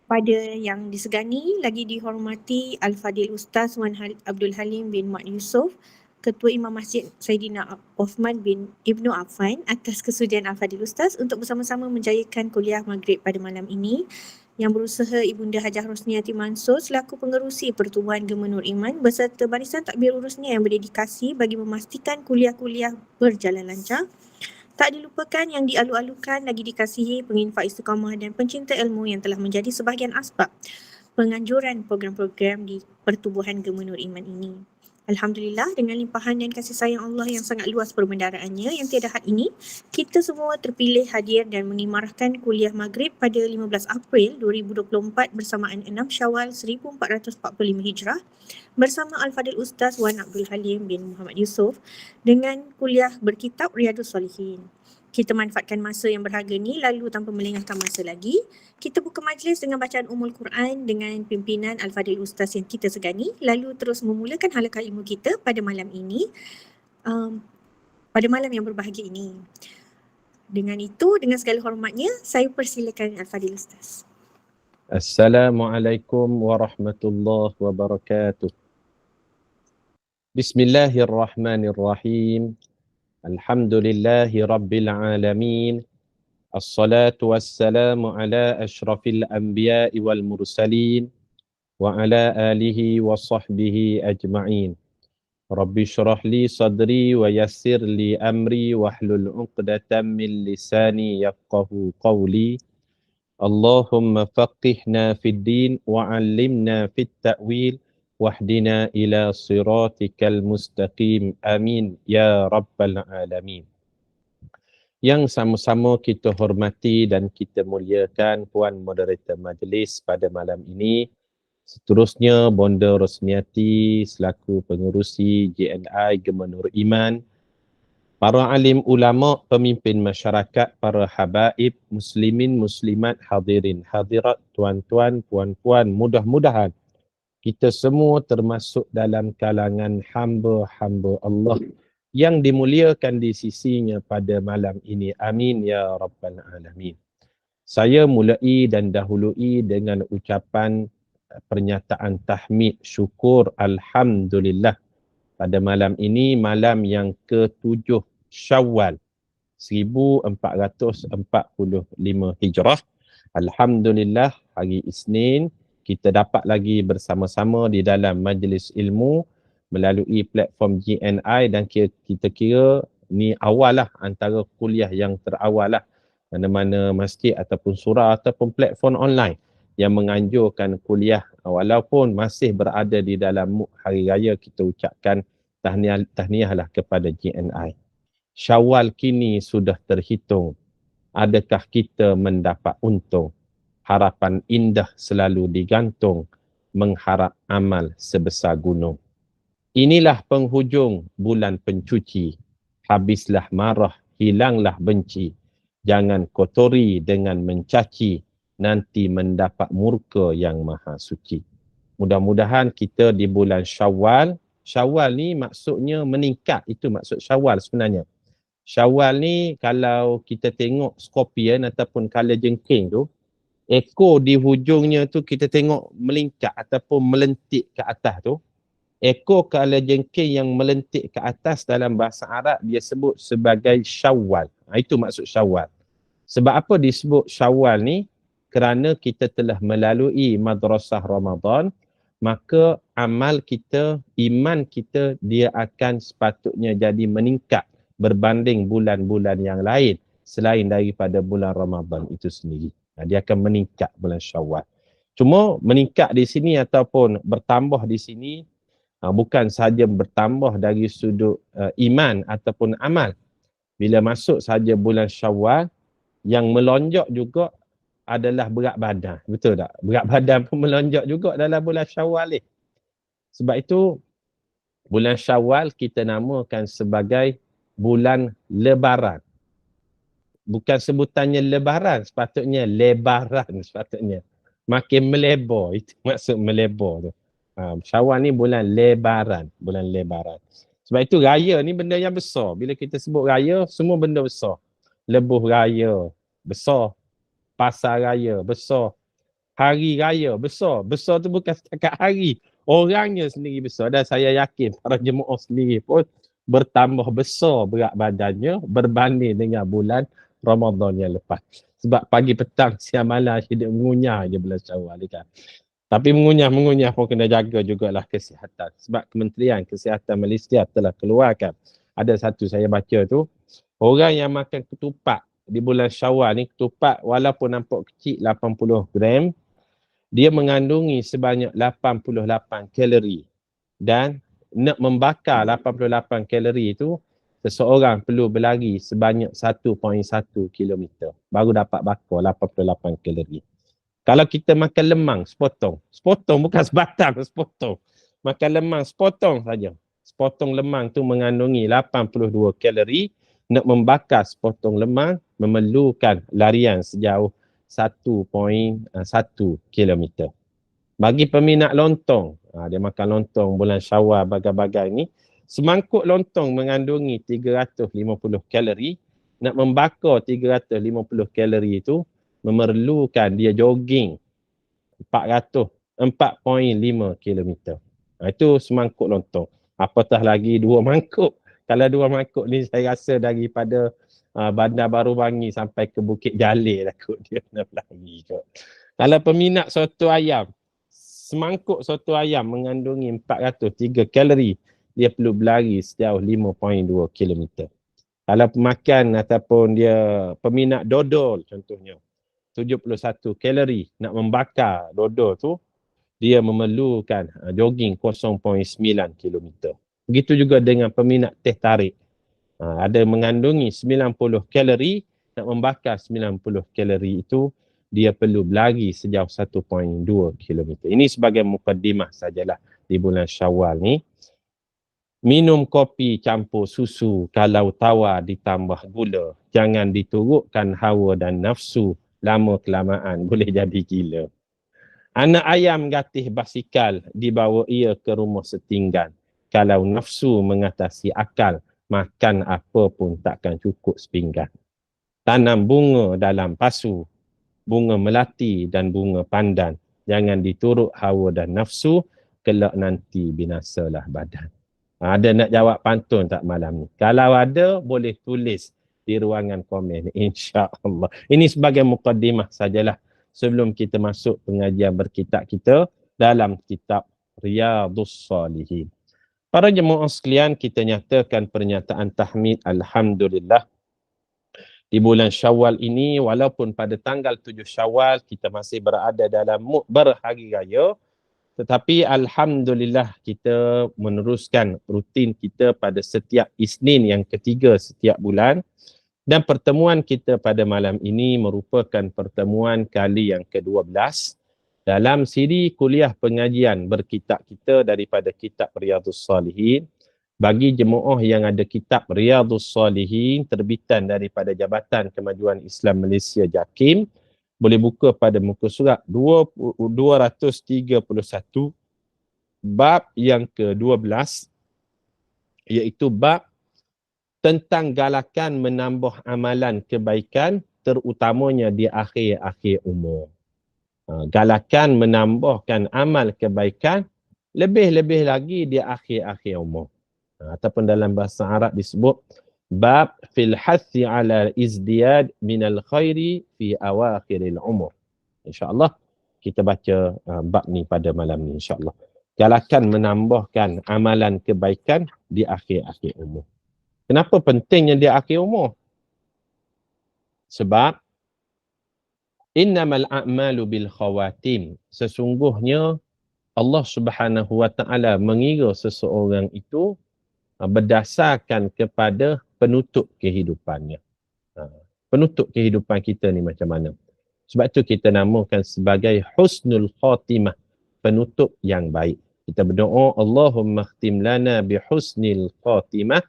Pada yang disegani, lagi dihormati Al-Fadil Ustaz Wan Abdul Halim bin Mat Yusof, Ketua Imam Masjid Saidina Osman bin Ibnu Affan atas kesudian Al-Fadil Ustaz untuk bersama-sama menjayakan kuliah Maghrib pada malam ini yang berusaha Ibunda Hajah Rosniati Mansur selaku pengerusi Pertubuhan Gema Nur Iman beserta barisan takbir urusnya yang berdedikasi bagi memastikan kuliah-kuliah berjalan lancar. Tak dilupakan yang dialu-alukan lagi dikasihi penginfak istiqamah dan pencinta ilmu yang telah menjadi sebahagian asbab penganjuran program-program di Pertubuhan Gema Nur Iman ini. Alhamdulillah, dengan limpahan dan kasih sayang Allah yang sangat luas perbendaraannya yang tiada had ini, kita semua terpilih hadir dan mengimarahkan kuliah Maghrib pada 15 April 2024 bersamaan 6 Syawal 1445 Hijrah bersama Al-Fadil Ustaz Wan Abdul Halim bin Muhammad Yusof dengan kuliah berkitab Riyadhus Solihin. Kita manfaatkan masa yang berharga ni lalu tanpa melengahkan masa lagi, kita buka majlis dengan bacaan Ummul Quran dengan pimpinan Al-Fadil Ustaz yang kita segani, lalu terus memulakan halaqah ilmu kita pada malam ini, pada malam yang berbahagia ini. Dengan itu, dengan segala hormatnya, saya persilakan Al-Fadil Ustaz. Assalamualaikum warahmatullahi wabarakatuh. Bismillahirrahmanirrahim. Alhamdulillahi rabbil alamin. Assalatu wassalamu ala ashrafil anbiya'i wal mursalin wa ala alihi wa sahbihi ajma'in. Rabbi syrah li sadri wa yassir li amri wahlul 'uqdatam min lisani yafqahu qawli. Allahumma faqihna fid din wa 'allimna fit ta'wil wahdina ila siratikal mustaqim. Amin ya rabbal alamin. Yang sama-sama kita hormati dan kita muliakan Puan Moderator Majlis pada malam ini. Seterusnya Bonda Rosniati selaku pengerusi JNI Gema Nur Iman, para alim ulama, pemimpin masyarakat, para habaib, muslimin, muslimat, hadirin, hadirat, tuan-tuan, puan-puan, mudah-mudahan kita semua termasuk dalam kalangan hamba-hamba Allah yang dimuliakan di sisinya pada malam ini. Amin ya rabbal alamin. Saya mulai dan dahului dengan ucapan pernyataan tahmid, syukur, alhamdulillah. Pada malam ini, malam yang ke-7 Syawal 1445 Hijrah. Alhamdulillah, hari Isnin kita dapat lagi bersama-sama di dalam majlis ilmu melalui platform GNI dan kita kira ni awal lah antara kuliah yang terawal lah. Mana-mana masjid ataupun surah ataupun platform online yang menganjurkan kuliah walaupun masih berada di dalam mood hari raya, kita ucapkan tahniah lah kepada GNI. Syawal kini sudah terhitung. Adakah kita mendapat untung? Harapan indah selalu digantung, mengharap amal sebesar gunung. Inilah penghujung bulan pencuci. Habislah marah, hilanglah benci. Jangan kotori dengan mencaci, nanti mendapat murka yang maha suci. Mudah-mudahan kita di bulan Syawal, Syawal ni maksudnya meningkat, itu maksud Syawal sebenarnya. Syawal ni kalau kita tengok skorpion ataupun kala jengking tu, ekor di hujungnya tu kita tengok melingkar ataupun melentik ke atas tu. Ekor kala jengking yang melentik ke atas dalam bahasa Arab dia sebut sebagai Syawal. Itu maksud Syawal. Sebab apa disebut Syawal ni? Kerana kita telah melalui madrasah Ramadan, maka amal kita, iman kita dia akan sepatutnya jadi meningkat berbanding bulan-bulan yang lain selain daripada bulan Ramadan itu sendiri. Dia akan meningkat bulan Syawal. Cuma meningkat di sini ataupun bertambah di sini bukan sahaja bertambah dari sudut iman ataupun amal. Bila masuk sahaja bulan Syawal, yang melonjak juga adalah berat badan. Betul tak? Berat badan pun melonjak juga dalam bulan Syawal ni. Sebab itu bulan Syawal kita namakan sebagai bulan lebaran. Bukan sebutannya lebaran, sepatutnya lebaran sepatutnya. Makin melebar, itu maksud melebar tu. Syawal ni bulan lebaran, bulan lebaran. Sebab itu raya ni benda yang besar. Bila kita sebut raya, semua benda besar. Lebuh raya, besar. Pasar raya, besar. hari raya besar. Besar tu bukan setakat hari. Orangnya sendiri besar dan saya yakin para jemaah sendiri pun bertambah besar berat badannya berbanding dengan bulan Ramadan yang lepas. Sebab pagi petang siang malam hidup mengunyah je bulan Syawal ni kan. Tapi mengunyah pun kena jaga jugalah kesihatan. Sebab Kementerian Kesihatan Malaysia telah keluarkan. Ada satu saya baca tu, orang yang makan ketupat di bulan Syawal ni, ketupat walaupun nampak kecil 80 gram, dia mengandungi sebanyak 88 kalori. Dan nak membakar 88 kalori itu, seseorang perlu berlari sebanyak 1.1 kilometer. Baru dapat bakar 88 kalori. Kalau kita makan lemang sepotong bukan sebatang, sepotong. Makan lemang sepotong saja. Sepotong lemang tu mengandungi 82 kalori. Nak membakar sepotong lemang memerlukan larian sejauh 1.1 kilometer. Bagi peminat lontong, dia makan lontong bulan Syawal bagai-bagai ni, semangkuk lontong mengandungi 350 kalori. Nak membakar 350 kalori itu memerlukan dia jogging 4.5 kilometer. Itu semangkuk lontong. Apatah lagi 2 mangkuk. Kalau 2 mangkuk ni saya rasa daripada Bandar Baru Bangi sampai ke Bukit Jalil lah kot dia nak lari kot. Kalau peminat soto ayam, semangkuk soto ayam mengandungi 403 kalori. Dia perlu berlari sejauh 5.2 kilometer. Kalau pemakan ataupun dia peminat dodol contohnya, 71 kalori. Nak membakar dodol tu, dia memerlukan jogging 0.9 kilometer. Begitu juga dengan peminat teh tarik. Ada mengandungi 90 kalori. Nak membakar 90 kalori itu, dia perlu berlari sejauh 1.2 kilometer. Ini sebagai mukadimah sajalah di bulan Syawal ni. Minum kopi campur susu kalau tawar ditambah gula. Jangan diturutkan hawa dan nafsu. Lama kelamaan boleh jadi gila. Anak ayam gatih basikal dibawa ia ke rumah setinggan. Kalau nafsu mengatasi akal, makan apa pun takkan cukup sepinggan. Tanam bunga dalam pasu, bunga melati dan bunga pandan. Jangan diturut hawa dan nafsu, kelak nanti binasalah badan. Ada nak jawab pantun tak malam ni? Kalau ada, boleh tulis di ruangan komen, insya-Allah. Ini sebagai mukadimah sajalah sebelum kita masuk pengajian berkitab kita dalam kitab Riyadhus Salihin. Para jemaah sekalian, kita nyatakan pernyataan tahmid alhamdulillah di bulan Syawal ini, walaupun pada tanggal 7 Syawal kita masih berada dalam mood berhari raya, tetapi alhamdulillah kita meneruskan rutin kita pada setiap Isnin yang ketiga setiap bulan. Dan pertemuan kita pada malam ini merupakan pertemuan kali yang ke-12 dalam siri kuliah pengajian berkitab kita daripada kitab Riyadhus Salihin. Bagi jemaah yang ada kitab Riyadhus Salihin terbitan daripada Jabatan Kemajuan Islam Malaysia JAKIM, boleh buka pada muka surat 231 bab yang ke-12, iaitu bab tentang galakan menambah amalan kebaikan terutamanya di akhir-akhir umur. Galakan menambahkan amal kebaikan lebih-lebih lagi di akhir-akhir umur. Ataupun dalam bahasa Arab disebut bab fil hathi ala izdiyad minal khairi fi awakhiril umur. InsyaAllah kita baca bab ni pada malam ni insyaAllah. Galakan menambahkan amalan kebaikan di akhir-akhir umur. Kenapa pentingnya di akhir umur? Sebab innamal a'malu bil khawatim. Sesungguhnya Allah Subhanahu wa taala mengira seseorang itu berdasarkan kepada penutup kehidupannya. Penutup kehidupan kita ni macam mana? Sebab tu kita namakan sebagai husnul khatimah, penutup yang baik. Kita berdoa, Allahumma khtim lana bi husnil khatimah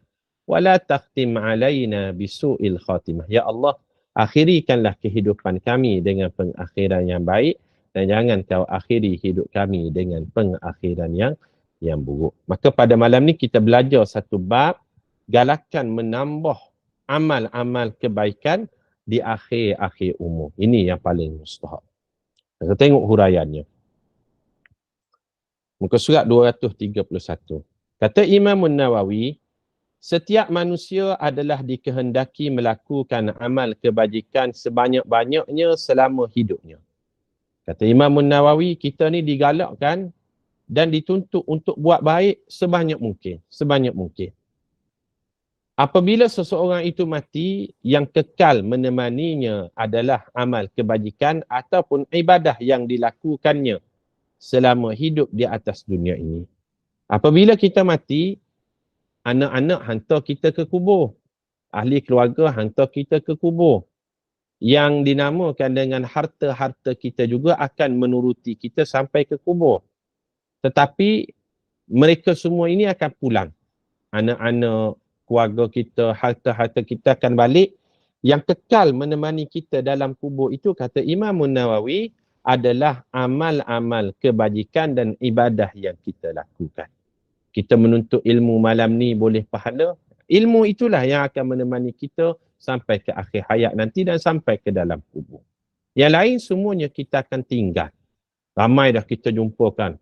wala takhtim alaina bisu'il khatimah. Ya Allah, akhirikanlah kehidupan kami dengan pengakhiran yang baik dan jangan kau akhiri hidup kami dengan pengakhiran yang buruk. Maka pada malam ni kita belajar satu bab galakan menambah amal-amal kebaikan di akhir-akhir umur. Ini yang paling mustahab. Kita tengok huraiannya. Muka surat 231. Kata Imam Nawawi, setiap manusia adalah dikehendaki melakukan amal kebajikan sebanyak-banyaknya selama hidupnya. Kata Imam Nawawi, kita ni digalakkan dan dituntut untuk buat baik sebanyak mungkin. Sebanyak mungkin. Apabila seseorang itu mati, yang kekal menemaninya adalah amal kebajikan ataupun ibadah yang dilakukannya selama hidup di atas dunia ini. Apabila kita mati, anak-anak hantar kita ke kubur. Ahli keluarga hantar kita ke kubur. Yang dinamakan dengan harta-harta kita juga akan menuruti kita sampai ke kubur. Tetapi mereka semua ini akan pulang. Anak-anak, keluarga kita, harta-harta kita akan balik. Yang kekal menemani kita dalam kubur itu, kata Imam Nawawi, adalah amal-amal kebajikan dan ibadah yang kita lakukan. Kita menuntut ilmu malam ni boleh pahala. Ilmu itulah yang akan menemani kita sampai ke akhir hayat nanti dan sampai ke dalam kubur. Yang lain semuanya kita akan tinggal. Ramai dah kita jumpakan.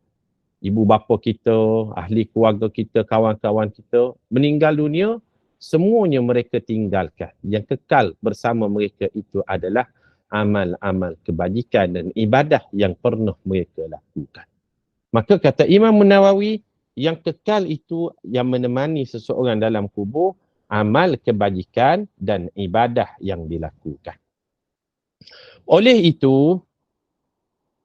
Ibu bapa kita, ahli keluarga kita, kawan-kawan kita meninggal dunia, semuanya mereka tinggalkan. Yang kekal bersama mereka itu adalah amal-amal kebajikan dan ibadah yang pernah mereka lakukan. Maka kata Imam Nawawi, yang kekal itu yang menemani seseorang dalam kubur, amal kebajikan dan ibadah yang dilakukan. Oleh itu,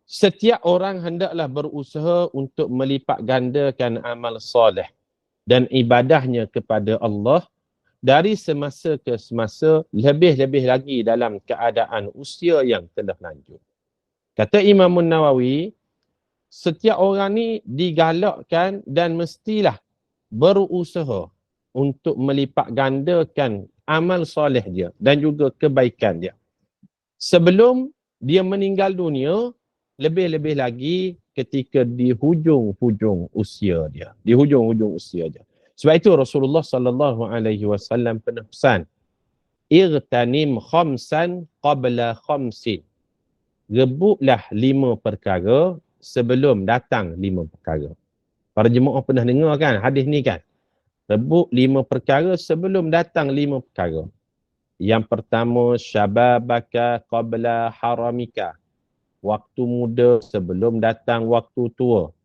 setiap orang hendaklah berusaha untuk melipat gandakan amal soleh dan ibadahnya kepada Allah dari semasa ke semasa, lebih-lebih lagi dalam keadaan usia yang telah lanjut. Kata Imam Nawawi, setiap orang ni digalakkan dan mestilah berusaha untuk melipat gandakan amal soleh dia dan juga kebaikan dia. Sebelum dia meninggal dunia, lebih-lebih lagi ketika di hujung-hujung usia dia. Di hujung-hujung usia dia. Sebab itu Rasulullah sallallahu alaihi wasallam pernah pesan, "Irtanim khamsan qabla khamsin." Rebutlah 5 perkara sebelum datang 5 perkara. Para jemaah pernah dengar kan hadis ni kan? Rebut 5 perkara sebelum datang 5 perkara. Yang pertama, syababaka qabla haramika. Waktu muda sebelum datang waktu tua.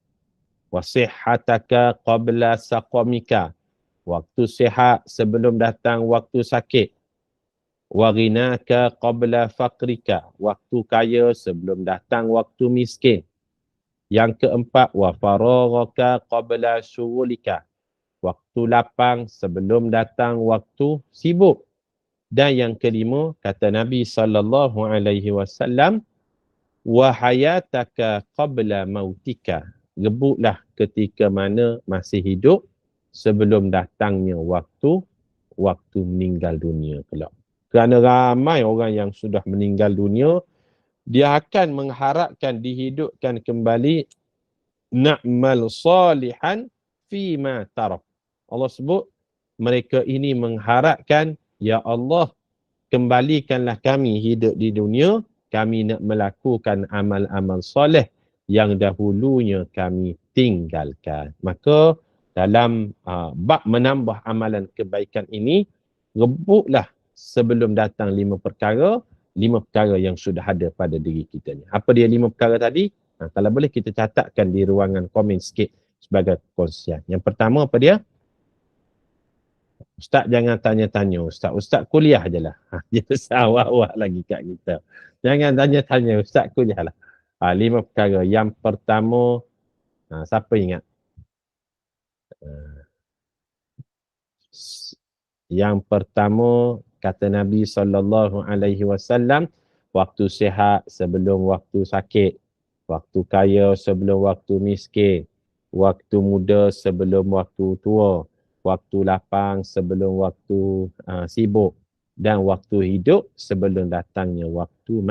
Wasihhataka qabla saqamika. Waktu sihat sebelum datang waktu sakit. Waghinaka qabla faqrika. Waktu kaya sebelum datang waktu miskin. Yang keempat, wa faragaka qabla syughulika. Waktu lapang sebelum datang waktu sibuk. Dan yang kelima, kata Nabi sallallahu alaihi wasallam, wa hayataka qabla mautika. Rebutlah ketika mana masih hidup sebelum datangnya waktu meninggal dunia kelak. Kerana ramai orang yang sudah meninggal dunia, dia akan mengharapkan dihidupkan kembali, na'mal salihan fima tarak. Allah sebut mereka ini mengharapkan, ya Allah, kembalikanlah kami hidup di dunia, kami nak melakukan amal-amal soleh yang dahulunya kami tinggalkan. Maka dalam bab menambah amalan kebaikan ini, rebutlah sebelum datang 5 perkara yang sudah ada pada diri kita ni. Apa dia 5 perkara tadi? Kalau boleh kita catatkan di ruangan komen sikit sebagai perkongsian. Yang pertama apa dia? Ustaz jangan tanya-tanya. Ustaz kuliah je lah. Dia awak-awak lagi kat kita. Jangan tanya-tanya. Ustaz kuliah lah. 5 perkara. Yang pertama, siapa ingat? Yang pertama, kata Nabi SAW, waktu sihat sebelum waktu sakit. Waktu kaya sebelum waktu miskin. Waktu muda sebelum waktu tua. Waktu lapang sebelum waktu sibuk. Dan waktu hidup sebelum datangnya waktu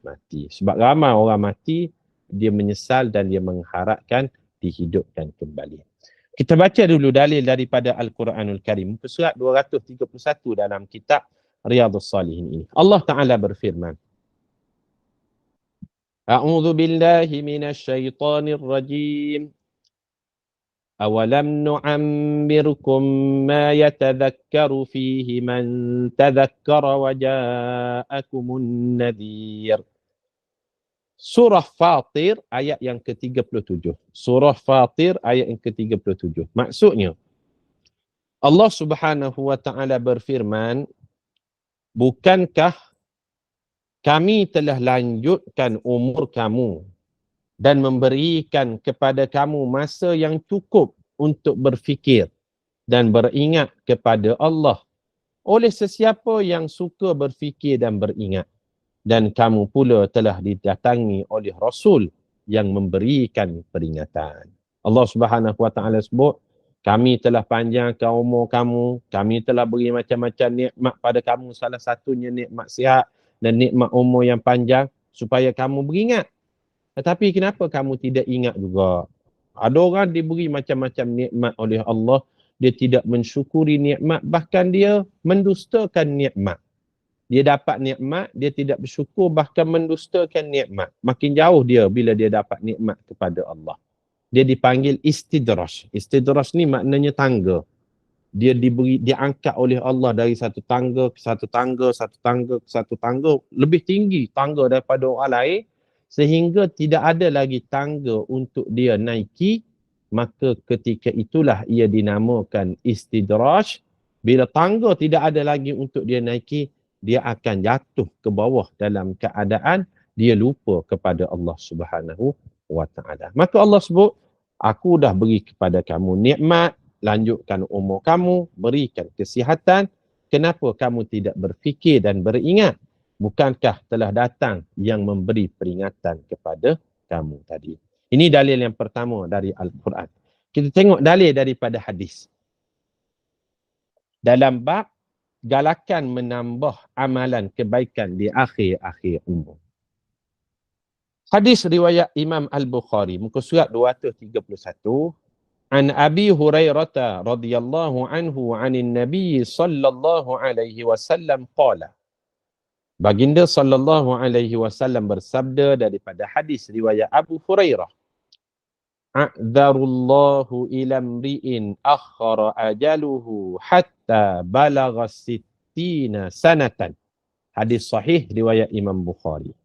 mati. Sebab ramai orang mati, dia menyesal dan dia mengharapkan dihidupkan kembali. Kita baca dulu dalil daripada Al-Quranul Karim. Muka surat 231 dalam kitab Riyadhus Salihin ini. Allah Ta'ala berfirman, A'udzu billahi minasyaitonir rajim. Awalam nu'ammirkum ma yatadhakkaru fihi man tadhakkara wa ja'akumun nadhir. Surah Fatir ayat yang ke-37. Surah Fatir ayat yang ke-37. Maksudnya, Allah Subhanahu wa taala berfirman, bukankah kami telah lanjutkan umur kamu dan memberikan kepada kamu masa yang cukup untuk berfikir dan beringat kepada Allah oleh sesiapa yang suka berfikir dan beringat. Dan kamu pula telah didatangi oleh Rasul yang memberikan peringatan. Allah Subhanahu wa taala sebut, kami telah panjangkan umur kamu, kami telah beri macam-macam nikmat pada kamu, salah satunya nikmat sihat dan nikmat umur yang panjang supaya kamu beringat. Tetapi kenapa kamu tidak ingat juga? Ada orang diberi macam-macam nikmat oleh Allah, dia tidak mensyukuri nikmat, bahkan dia mendustakan nikmat. Dia dapat nikmat, dia tidak bersyukur, bahkan mendustakan nikmat. Makin jauh dia bila dia dapat nikmat kepada Allah. Dia dipanggil istidraj. Istidraj ni maknanya tangga. Dia diangkat oleh Allah dari satu tangga ke satu tangga, satu tangga ke satu tangga, lebih tinggi tangga daripada orang lain, sehingga tidak ada lagi tangga untuk dia naiki. Maka ketika itulah ia dinamakan istidraj. Bila tangga tidak ada lagi untuk dia naiki, dia akan jatuh ke bawah dalam keadaan dia lupa kepada Allah Subhanahu wa taala. Maka Allah sebut, aku dah beri kepada kamu nikmat, lanjutkan umur kamu, berikan kesihatan, kenapa kamu tidak berfikir dan beringat? Bukankah telah datang yang memberi peringatan kepada kamu tadi? Ini dalil yang pertama dari Al-Quran. Kita tengok dalil daripada hadis. Dalam bab galakan menambah amalan kebaikan di akhir-akhir umur. Hadis riwayat Imam Al-Bukhari, muka surat 231. An Abi Hurairah radhiyallahu anhu anin Nabi sallallahu alaihi wasallam qala. Baginda sallallahu alaihi wasallam bersabda daripada hadis riwayat Abu Hurairah. A'dzarullahu ila mri'in akhara ajaluhu hatta balagha sittina sanatan. Hadis sahih riwayat Imam Bukhari.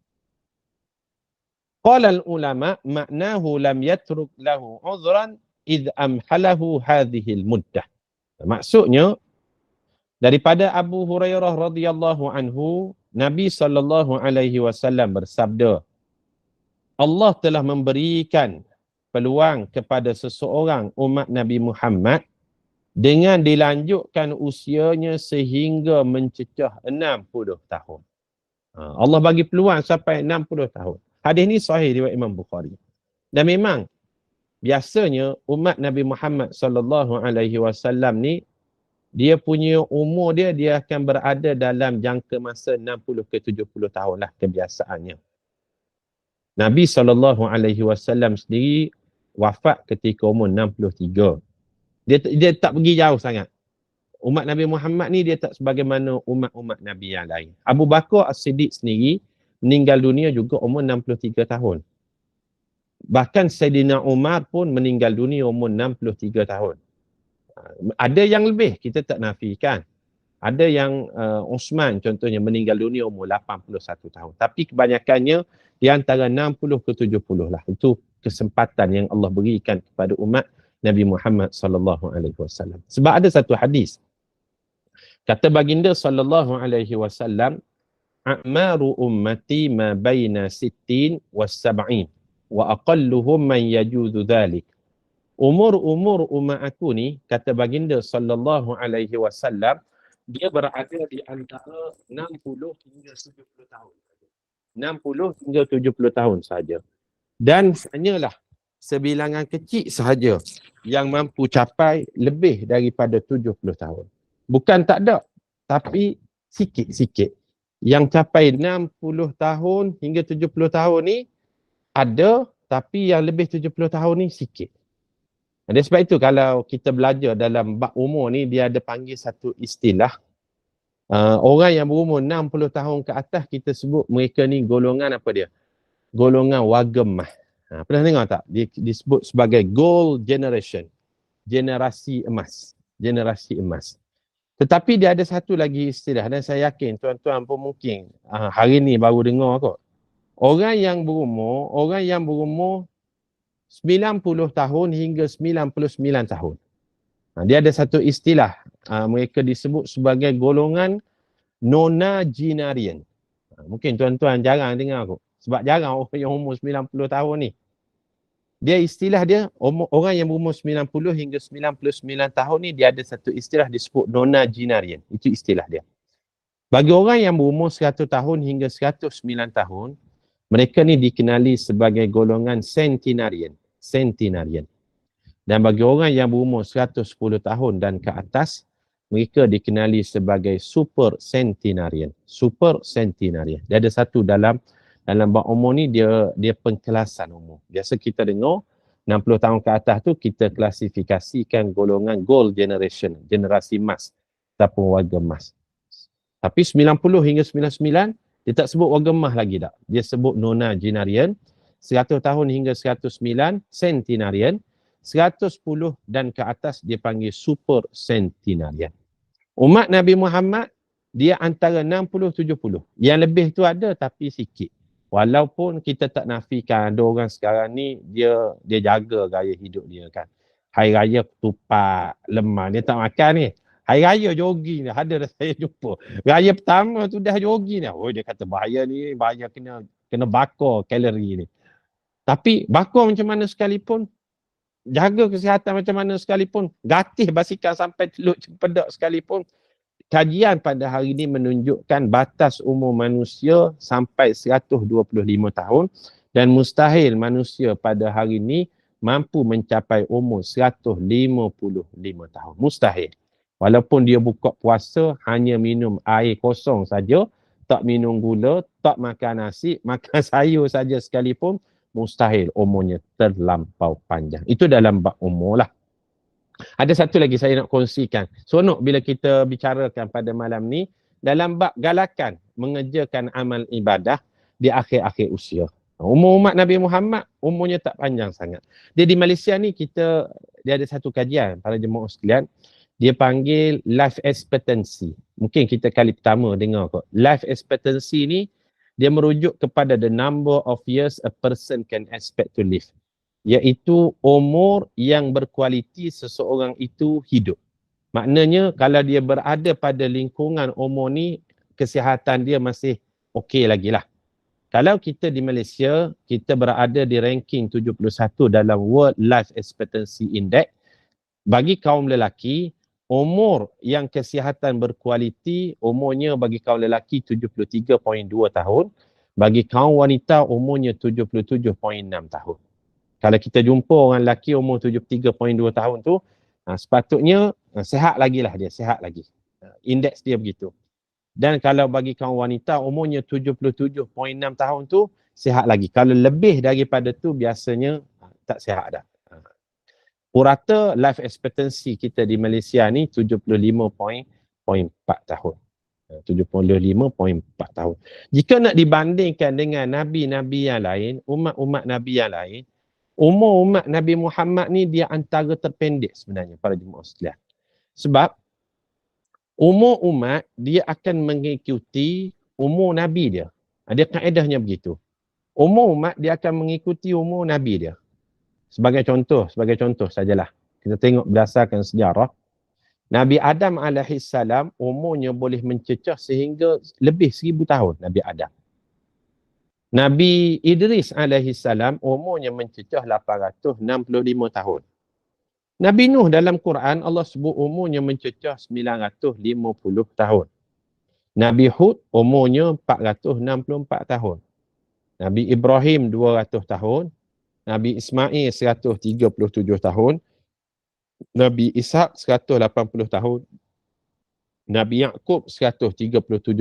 Qala al-ulama ma'nahu lam yatruk lahu uzran idh amhalahu hadhihi al-muddah. Maksudnya daripada Abu Hurairah radhiyallahu anhu, Nabi sallallahu alaihi wasallam bersabda, Allah telah memberikan peluang kepada seseorang umat Nabi Muhammad dengan dilanjutkan usianya sehingga mencecah 60 tahun. Allah bagi peluang sampai 60 tahun. Hadis ni sahih riwayat Imam Bukhari. Dan memang biasanya umat Nabi Muhammad sallallahu alaihi wasallam ni, dia punya umur dia akan berada dalam jangka masa 60 ke 70 tahun lah kebiasaannya. Nabi sallallahu alaihi wasallam sendiri wafat ketika umur 63. Dia tak pergi jauh sangat. Umat Nabi Muhammad ni dia tak sebagaimana umat-umat Nabi yang lain. Abu Bakar As-Siddiq sendiri meninggal dunia juga umur 63 tahun. Bahkan Sayyidina Umar pun meninggal dunia umur 63 tahun. Ada yang lebih, kita tak nafikan. Ada yang Osman contohnya meninggal dunia umur 81 tahun. Tapi kebanyakannya di antara 60 ke 70 lah. Itu kesempatan yang Allah berikan kepada umat Nabi Muhammad sallallahu alaihi wasallam. Sebab ada satu hadis. Kata baginda sallallahu alaihi wasallam, a'maru ummati ma baina 60 was 70 wa aqalluhum man yajuzu dhalik. Umur-umur umat aku ni, kata baginda sallallahu alaihi wasallam, dia berada di antara 60 hingga 70 tahun. 60 hingga 70 tahun saja. Dan hanyalah sebilangan kecil sahaja yang mampu capai lebih daripada 70 tahun. Bukan tak ada, tapi sikit-sikit. Yang capai 60 tahun hingga 70 tahun ni ada, tapi yang lebih 70 tahun ni sikit. Oleh sebab itu kalau kita belajar dalam bab umur ni, dia ada panggil satu istilah. Orang yang berumur 60 tahun ke atas, kita sebut mereka ni golongan apa dia? golongan warga emas. Pernah dengar tak? Disebut sebagai gold generation. Generasi emas. Generasi emas. Tetapi dia ada satu lagi istilah dan saya yakin tuan-tuan pun mungkin hari ni baru dengar kot. Orang yang berumur 90 tahun hingga 99 tahun. Dia ada satu istilah, mereka disebut sebagai golongan nonagenarian. Mungkin tuan-tuan jarang dengar kot. Sebab jarang orang yang umur 90 tahun ni. Dia istilah dia, orang yang berumur 90 hingga 99 tahun ni, dia ada satu istilah disebut nonagenarian. Itu istilah dia. Bagi orang yang berumur 100 tahun hingga 109 tahun, mereka ni dikenali sebagai golongan centenarian. Dan bagi orang yang berumur 110 tahun dan ke atas, mereka dikenali sebagai super centenarian. Dia ada satu dalam bab umur ni, dia pengkelasan umur. Biasa kita dengar 60 tahun ke atas tu kita klasifikasikan golongan gold generation, generasi emas ataupun warga emas. Tapi 90 hingga 99 dia tak sebut warga emas lagi tak. Dia sebut nonagenarian. 100 tahun hingga 109 centenarian. 110 dan ke atas dia panggil super centenarian. Umat Nabi Muhammad dia antara 60-70. Yang lebih tu ada tapi sikit. Walaupun kita tak nafikan ada orang sekarang ni dia jaga gaya hidup dia kan. Hari raya tupat, lemah, dia tak makan ni. Hari raya jogging ni, ada dah saya jumpa. Raya pertama tu dah jogging ni. Oh dia kata bahaya kena bakar kalori ni. Tapi bakar macam mana sekalipun, jaga kesihatan macam mana sekalipun, gatih basikal sampai teluk cempedak sekalipun, kajian pada hari ini menunjukkan batas umur manusia sampai 125 tahun dan mustahil manusia pada hari ini mampu mencapai umur 155 tahun. Mustahil. Walaupun dia buka puasa hanya minum air kosong saja, tak minum gula, tak makan nasi, makan sayur saja sekalipun, mustahil umurnya terlampau panjang. Itu dalam bab umur lah. Ada satu lagi saya nak kongsikan. Seronok bila kita bicarakan pada malam ni dalam bab galakan mengerjakan amal ibadah di akhir-akhir usia. Umur umat Nabi Muhammad umurnya tak panjang sangat. Dia di Malaysia ni dia ada satu kajian para jemaah sekalian. Dia panggil life expectancy. Mungkin kita kali pertama dengar kot. Life expectancy ni dia merujuk kepada the number of years a person can expect to live. Iaitu umur yang berkualiti seseorang itu hidup. Maknanya kalau dia berada pada lingkungan umur ni, kesihatan dia masih okey lagi lah. Kalau kita di Malaysia, kita berada di ranking 71 dalam World Life Expectancy Index. Bagi kaum lelaki, umur yang kesihatan berkualiti, umurnya bagi kaum lelaki 73.2 tahun. Bagi kaum wanita, umurnya 77.6 tahun. Kalau kita jumpa orang lelaki umur 73.2 tahun tu, sepatutnya sihat lagi lah dia, sihat lagi. Indeks dia begitu. Dan kalau bagi kaum wanita, umurnya 77.6 tahun tu, sihat lagi. Kalau lebih daripada tu, biasanya tak sihat dah. Purata life expectancy kita di Malaysia ni 75.4 tahun. 75.4 tahun. Jika nak dibandingkan dengan Nabi-Nabi yang lain, umat-umat Nabi yang lain, umur umat Nabi Muhammad ni dia antara terpendek sebenarnya para jemaah sekalian. Sebab umur umat dia akan mengikuti umur Nabi dia. Dia kaedahnya begitu. Umur umat dia akan mengikuti umur Nabi dia. Sebagai contoh sajalah. Kita tengok berdasarkan sejarah. Nabi Adam alaihissalam umurnya boleh mencecah sehingga lebih 1000 tahun Nabi Adam. Nabi Idris alaihissalam umurnya mencecah 865 tahun. Nabi Nuh dalam Quran Allah sebut umurnya mencecah 950 tahun. Nabi Hud umurnya 464 tahun. Nabi Ibrahim 200 tahun. Nabi Ismail 137 tahun. Nabi Ishaq 180 tahun. Nabi Yaqub 137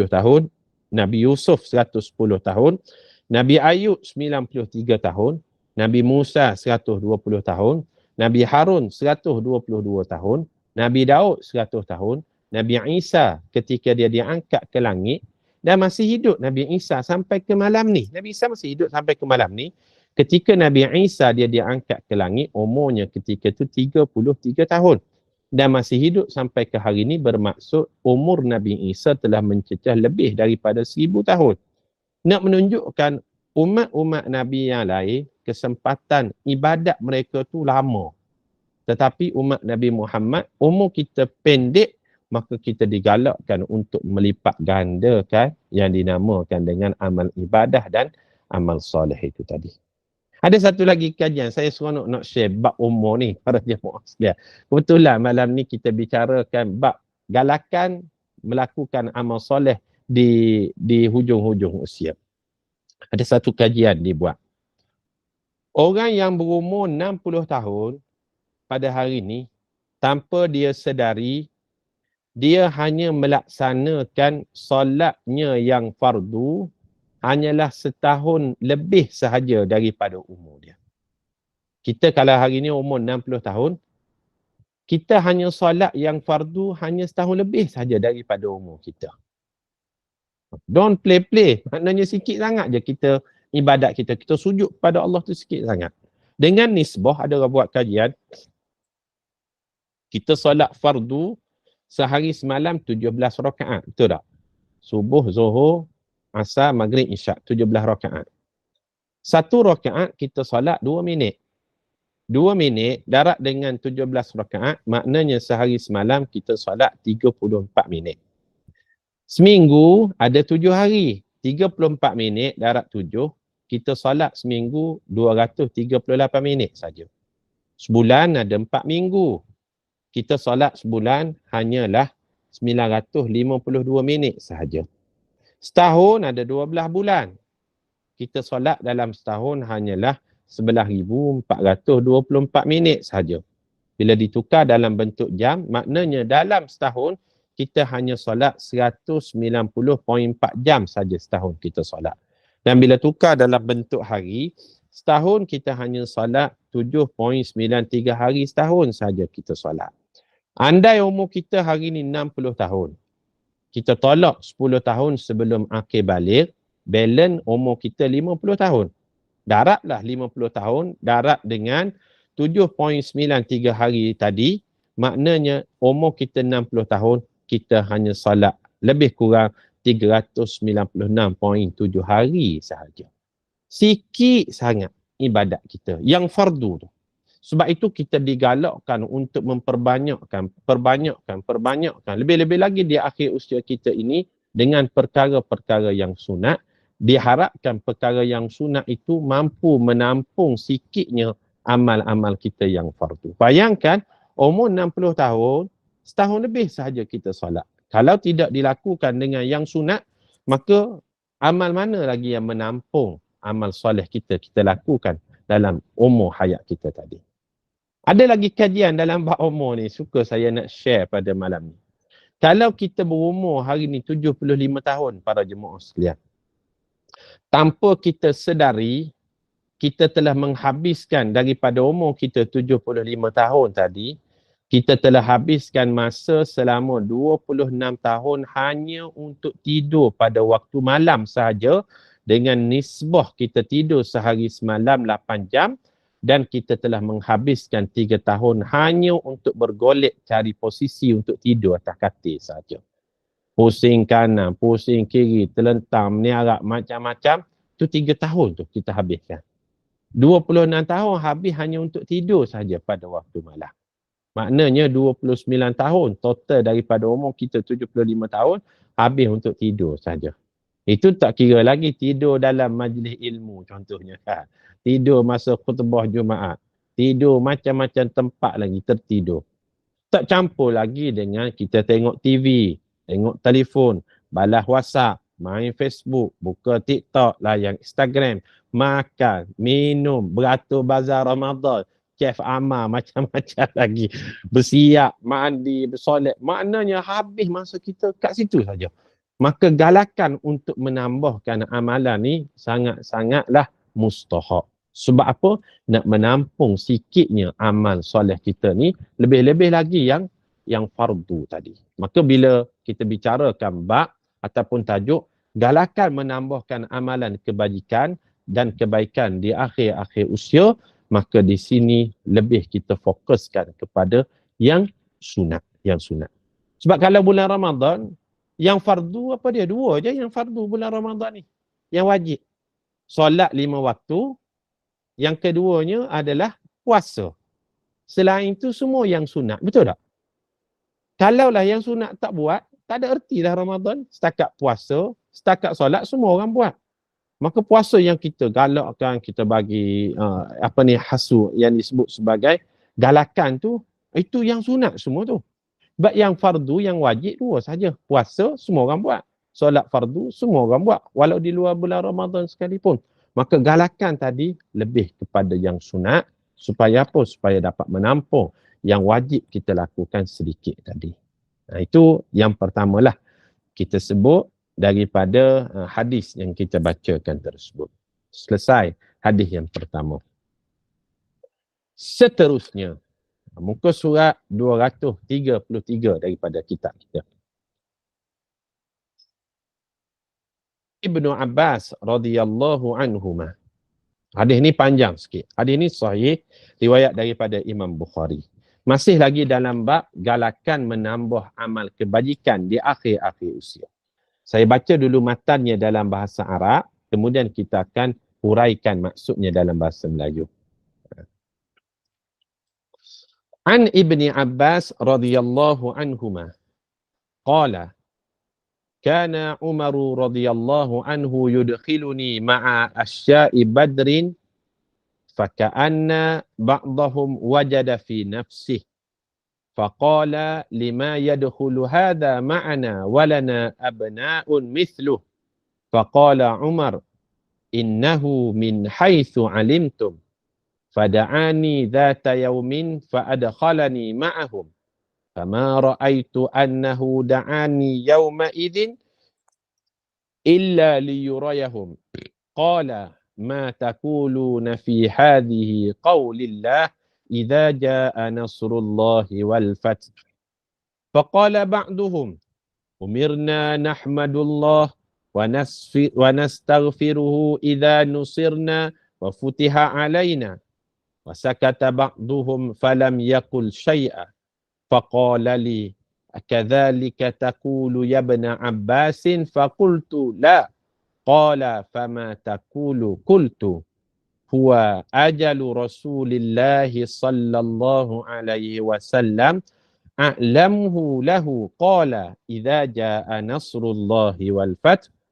tahun. Nabi Yusuf 110 tahun. Nabi Ayub 93 tahun. Nabi Musa 120 tahun. Nabi Harun 122 tahun. Nabi Daud 100 tahun. Nabi Isa ketika dia diangkat ke langit, dan masih hidup Nabi Isa sampai ke malam ni. Nabi Isa masih hidup sampai ke malam ni. Ketika Nabi Isa dia diangkat ke langit, umurnya ketika tu 33 tahun. Dan masih hidup sampai ke hari ini bermaksud umur Nabi Isa telah mencecah lebih daripada 1000 tahun. Nak menunjukkan umat-umat Nabi yang lain, kesempatan ibadat mereka tu lama. Tetapi umat Nabi Muhammad, umur kita pendek, maka kita digalakkan untuk melipat gandakan yang dinamakan dengan amal ibadah dan amal soleh itu tadi. Ada satu lagi kajian, saya seronok nak share bab umur ni para jemaah sekalian. Kebetulan malam ni kita bicarakan bab galakan melakukan amal soleh di hujung-hujung usia. Ada satu kajian dibuat. Orang yang berumur 60 tahun pada hari ini, tanpa dia sedari, dia hanya melaksanakan solatnya yang fardu hanyalah setahun lebih sahaja daripada umur dia. Kita kalau hari ini umur 60 tahun, kita hanya solat yang fardu hanya setahun lebih sahaja daripada umur kita. Don't play. Maknanya sikit sangat je kita ibadat kita. Kita sujud pada Allah tu sikit sangat. Dengan nisbah, ada orang buat kajian. Kita solat fardu sehari semalam 17 rakaat. Betul tak? Subuh, zuhur, asar, maghrib, isyak. 17 rakaat. Satu rakaat kita solat 2 minit. 2 minit darat dengan 17 rakaat. Maknanya sehari semalam kita solat 34 minit. Seminggu ada 7 hari. 34 minit darat 7. Kita solat seminggu 238 minit saja. Sebulan ada 4 minggu. Kita solat sebulan hanyalah 952 minit sahaja. Setahun ada 12 bulan. Kita solat dalam setahun hanyalah 11,424 minit sahaja. Bila ditukar dalam bentuk jam, maknanya dalam setahun kita hanya solat 190.4 jam saja setahun kita solat. Dan bila tukar dalam bentuk hari, setahun kita hanya solat 7.93 hari setahun saja kita solat. Andai umur kita hari ni 60 tahun, kita tolak 10 tahun sebelum akhir balik, balance umur kita 50 tahun. Daratlah 50 tahun, darat dengan 7.93 hari tadi, maknanya umur kita 60 tahun, kita hanya solat lebih kurang 396.7 hari sahaja. Sikit sangat ibadat kita yang fardu tu. Sebab itu kita digalakkan untuk perbanyakkan. Lebih-lebih lagi di akhir usia kita ini dengan perkara-perkara yang sunat. Diharapkan perkara yang sunat itu mampu menampung sikitnya amal-amal kita yang fardu. Bayangkan umur 60 tahun, setahun lebih sahaja kita solat. Kalau tidak dilakukan dengan yang sunat, maka amal mana lagi yang menampung amal soleh kita lakukan dalam umur hayat kita tadi. Ada lagi kajian dalam bab umur ni, suka saya nak share pada malam ni. Kalau kita berumur hari ni 75 tahun para jemaah sekalian, tanpa kita sedari, kita telah menghabiskan daripada umur kita 75 tahun tadi, kita telah habiskan masa selama 26 tahun hanya untuk tidur pada waktu malam sahaja, dengan nisbah kita tidur sehari semalam 8 jam, dan kita telah menghabiskan 3 tahun hanya untuk bergolek cari posisi untuk tidur atas katil sahaja. Pusing kanan, pusing kiri, terlentang, meniarap, macam-macam, tu 3 tahun tu kita habiskan. 26 tahun habis hanya untuk tidur sahaja pada waktu malam. Maknanya 29 tahun total daripada umur kita 75 tahun habis untuk tidur saja. Itu tak kira lagi tidur dalam majlis ilmu contohnya. Tidur masa khutbah Jumaat. Tidur macam-macam tempat lagi tertidur. Tak campur lagi dengan kita tengok TV, tengok telefon, balas WhatsApp, main Facebook, buka TikTok, layan Instagram, makan, minum, beratur bazar Ramadan, chef amal, macam-macam lagi. Bersiap, mandi, bersolat. Maknanya habis masa kita kat situ saja. Maka galakan untuk menambahkan amalan ni sangat-sangatlah mustahab. Sebab apa? Nak menampung sikitnya amal soleh kita ni, lebih-lebih lagi yang fardu tadi. Maka bila kita bicarakan bab ataupun tajuk galakan menambahkan amalan kebajikan dan kebaikan di akhir-akhir usia, maka di sini lebih kita fokuskan kepada yang sunat, Sebab kalau bulan Ramadan, yang fardu apa dia? Dua je yang fardu bulan Ramadan ni. Yang wajib. Solat 5 waktu. Yang keduanya adalah puasa. Selain itu semua yang sunat. Betul tak? Kalaulah yang sunat tak buat, tak ada erti dah Ramadan. Setakat puasa, setakat solat, semua orang buat. Maka puasa yang kita galakkan, kita bagi hasu yang disebut sebagai galakan tu, itu yang sunat semua tu. Sebab yang fardu, yang wajib dua saja. Puasa, semua orang buat. Solat fardu, semua orang buat. Walau di luar bulan Ramadan sekalipun. Maka galakan tadi lebih kepada yang sunat. Supaya apa? Supaya dapat menampung yang wajib kita lakukan sedikit tadi. Itu yang pertamalah kita sebut daripada hadis yang kita bacakan tersebut. Selesai hadis yang pertama. Seterusnya, muka surat 233 daripada kitab kita. Ibnu Abbas radhiyallahu anhuma. Hadis ni panjang sikit. Hadis ni sahih, riwayat daripada Imam Bukhari. Masih lagi dalam bab galakan menambah amal kebajikan di akhir-akhir usia. Saya baca dulu matannya dalam bahasa Arab, kemudian kita akan huraikan maksudnya dalam bahasa Melayu. An Ibni Abbas radhiyallahu anhuma qala kana Umar radhiyallahu anhu yudkhiluni ma'a asya'i badrin faka'anna ba'dahum wajada fi nafsihi faqala lima yadkhulu hadha ma'ana walana abna'un mithluh faqala Umar innahu min haitsu alimtum fada'ani dhata yawmin fa'adkhalani ma'ahum fama ra'aitu annahu da'ani yawma idhin illa liyurayahum qala ma taquluna fi hadhihi qawlillah idza jaa nasrullahi wal fath faqala ba'duhum umirna nahmadullah wa nastaghfiruhu idza nusirna wa futiha alaina وسكت بعضهم فلم يقل شيئا فقال لي أكذلك تقول يا ابن عباس فقلت لا قال فما تقول قلت هو أجل رسول الله صلى الله عليه وسلم أعلمه له قال إذا جاء نصر الله والفتح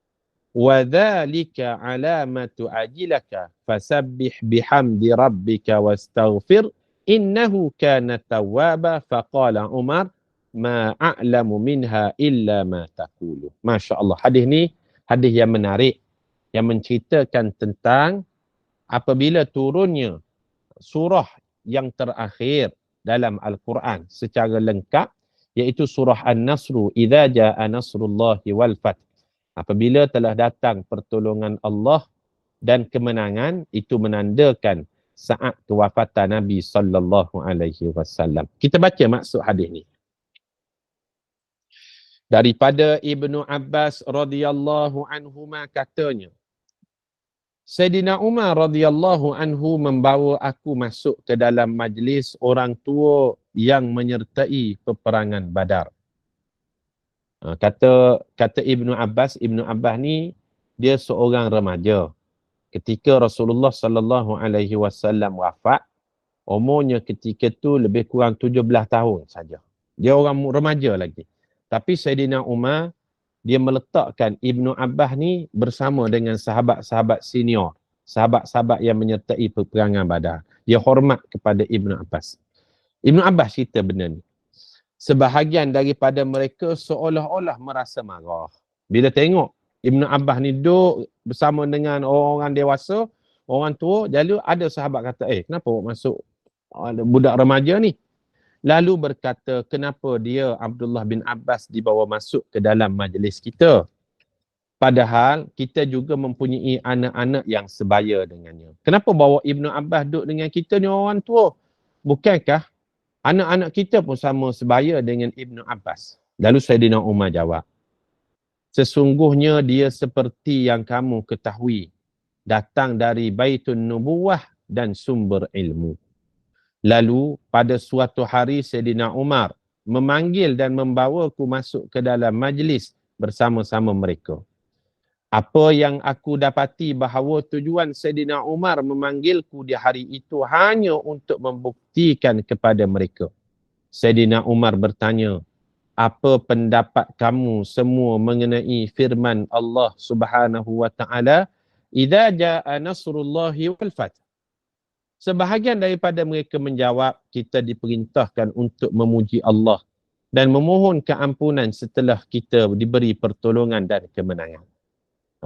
وَذَلِكَ عَلَامَةُ أَجِلَكَ فَسَبِّحْ بِحَمْدِ رَبِّكَ وَاسْتَغْفِرْ إِنَّهُ كَانَ تَوَّابًا فَقَالَ عُمَرُ مَا أَعْلَمُ مِنْهَا إِلَّا مَا تَقُولُ. Masya Allah, hadis ni hadis yang menarik yang menceritakan tentang apabila turunnya surah yang terakhir dalam Al-Quran secara lengkap, iaitu surah An-Nasru, idza jaa nasrullahi wal fath. Apabila telah datang pertolongan Allah dan kemenangan, itu menandakan saat kewafatan Nabi sallallahu alaihi wasallam. Kita baca maksud hadis ni. Daripada Ibnu Abbas radhiyallahu anhuma katanya, Sayyidina Umar radhiyallahu anhu membawa aku masuk ke dalam majlis orang tua yang menyertai peperangan Badar. Kata Ibnu Abbas ni dia seorang remaja. Ketika Rasulullah sallallahu alaihi wasallam wafat, umurnya ketika tu lebih kurang 17 tahun saja. Dia orang remaja lagi. Tapi Sayyidina Umar dia meletakkan Ibnu Abbas ni bersama dengan sahabat-sahabat senior, sahabat-sahabat yang menyertai peperangan Badar. Dia hormat kepada Ibnu Abbas. Ibnu Abbas cerita benda ni. Sebahagian daripada mereka seolah-olah merasa marah bila tengok Ibnu Abbas ni duduk bersama dengan orang-orang dewasa, orang tua. Lalu ada sahabat kata, kenapa masuk budak remaja ni? Lalu berkata, kenapa dia Abdullah bin Abbas dibawa masuk ke dalam majlis kita? Padahal kita juga mempunyai anak-anak yang sebaya dengannya. Kenapa bawa Ibnu Abbas duduk dengan kita ni orang tua? Bukankah anak-anak kita pun sama sebaya dengan Ibnu Abbas? Lalu Sayyidina Umar jawab, Sesungguhnya dia seperti yang kamu ketahui, datang dari Baitun Nubuwah dan sumber ilmu. Lalu pada suatu hari Sayyidina Umar memanggil dan membawaku masuk ke dalam majlis bersama-sama mereka. Apa yang aku dapati bahawa tujuan Sayyidina Umar memanggilku di hari itu hanya untuk membuktikan kepada mereka. Sayyidina Umar bertanya, apa pendapat kamu semua mengenai firman Allah Subhanahu wa taala, "Idza jaa nasrullahi wal fath"? Sebahagian daripada mereka menjawab, kita diperintahkan untuk memuji Allah dan memohon keampunan setelah kita diberi pertolongan dan kemenangan.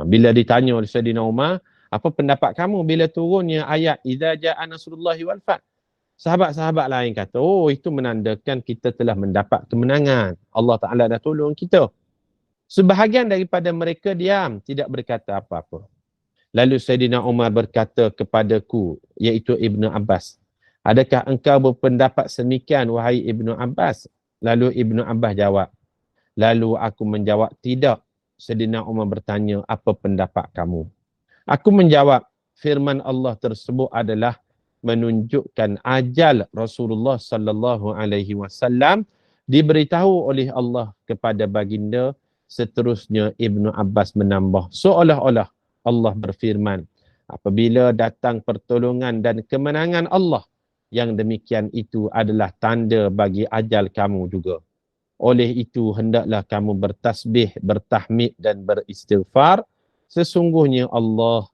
Bila ditanya oleh Sayyidina Umar, apa pendapat kamu bila turunnya ayat idza jaa nasrullahi wal fath? Sahabat-sahabat lain kata, oh itu menandakan kita telah mendapat kemenangan. Allah Ta'ala dah tolong kita. Sebahagian daripada mereka diam, tidak berkata apa-apa. Lalu Sayyidina Umar berkata kepadaku, iaitu Ibnu Abbas, adakah engkau berpendapat semikian wahai Ibnu Abbas? Lalu Ibnu Abbas jawab. Lalu aku menjawab, tidak. Sayyidina Umar bertanya, apa pendapat kamu? Aku menjawab, firman Allah tersebut adalah menunjukkan ajal Rasulullah sallallahu alaihi wasallam diberitahu oleh Allah kepada baginda. Seterusnya Ibnu Abbas menambah, seolah-olah Allah berfirman, apabila datang pertolongan dan kemenangan Allah, yang demikian itu adalah tanda bagi ajal kamu juga. Oleh itu, hendaklah kamu bertasbih, bertahmid dan beristighfar. Sesungguhnya Allah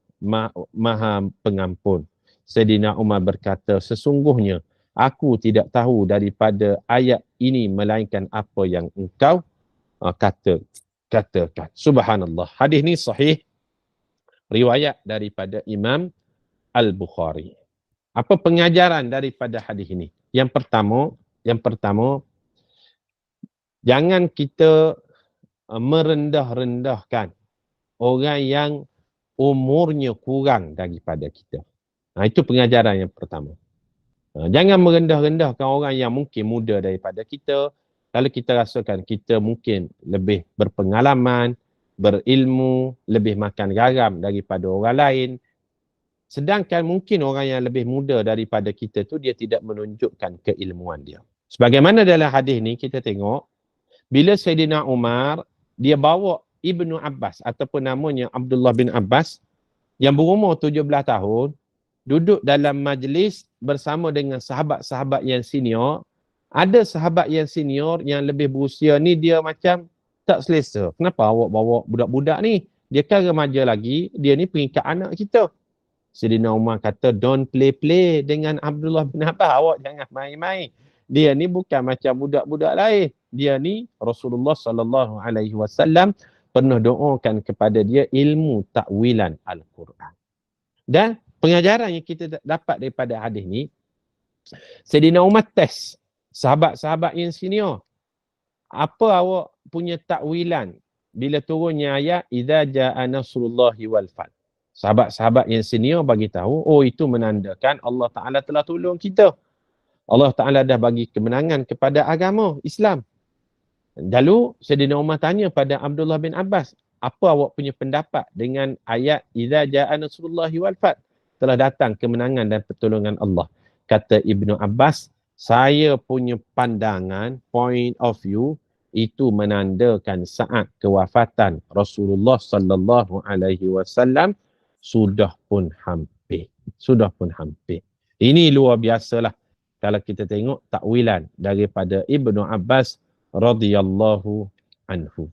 Maha Pengampun. Sayyidina Umar berkata, sesungguhnya aku tidak tahu daripada ayat ini melainkan apa yang engkau katakan. Subhanallah. Hadis ni sahih. Riwayat daripada Imam Al-Bukhari. Apa pengajaran daripada hadis ini? Yang pertama, jangan kita merendah-rendahkan orang yang umurnya kurang daripada kita. Itu pengajaran yang pertama. Jangan merendah-rendahkan orang yang mungkin muda daripada kita. Lalu kita rasakan kita mungkin lebih berpengalaman, berilmu, lebih makan garam daripada orang lain. Sedangkan mungkin orang yang lebih muda daripada kita tu dia tidak menunjukkan keilmuan dia. Sebagaimana dalam hadis ni kita tengok, bila Sayyidina Umar, dia bawa Ibnu Abbas ataupun namanya Abdullah bin Abbas yang berumur 17 tahun, duduk dalam majlis bersama dengan sahabat-sahabat yang senior. Ada sahabat yang senior yang lebih berusia ni dia macam tak selesa. Kenapa awak bawa budak-budak ni? Dia kan remaja lagi, dia ni peringkat anak kita. Sayyidina Umar kata, don't play-play dengan Abdullah bin Abbas. Awak jangan main-main. Dia ni bukan macam budak-budak lain. Dia ni Rasulullah sallallahu alaihi wasallam pernah doakan kepada dia ilmu takwilan Al-Quran. Dan pengajaran yang kita dapat daripada hadis ni, Sayyidina Umar test sahabat-sahabat yang senior. Apa awak punya takwilan bila turunnya ayat idza jaa nasrullahi wal fath? Sahabat-sahabat yang senior bagi tahu, oh itu menandakan Allah Ta'ala telah tolong kita. Allah Ta'ala dah bagi kemenangan kepada agama Islam. Lalu Sayyidina Umar tanya pada Abdullah bin Abbas, apa awak punya pendapat dengan ayat idza jaa nasrullahi wal fath? Telah datang kemenangan dan pertolongan Allah. Kata Ibnu Abbas, saya punya pandangan, point of view, itu menandakan saat kewafatan Rasulullah sallallahu alaihi wasallam sudah pun hampir. Ini luar biasalah kalau kita tengok takwilan daripada Ibnu Abbas radhiyallahu anhu.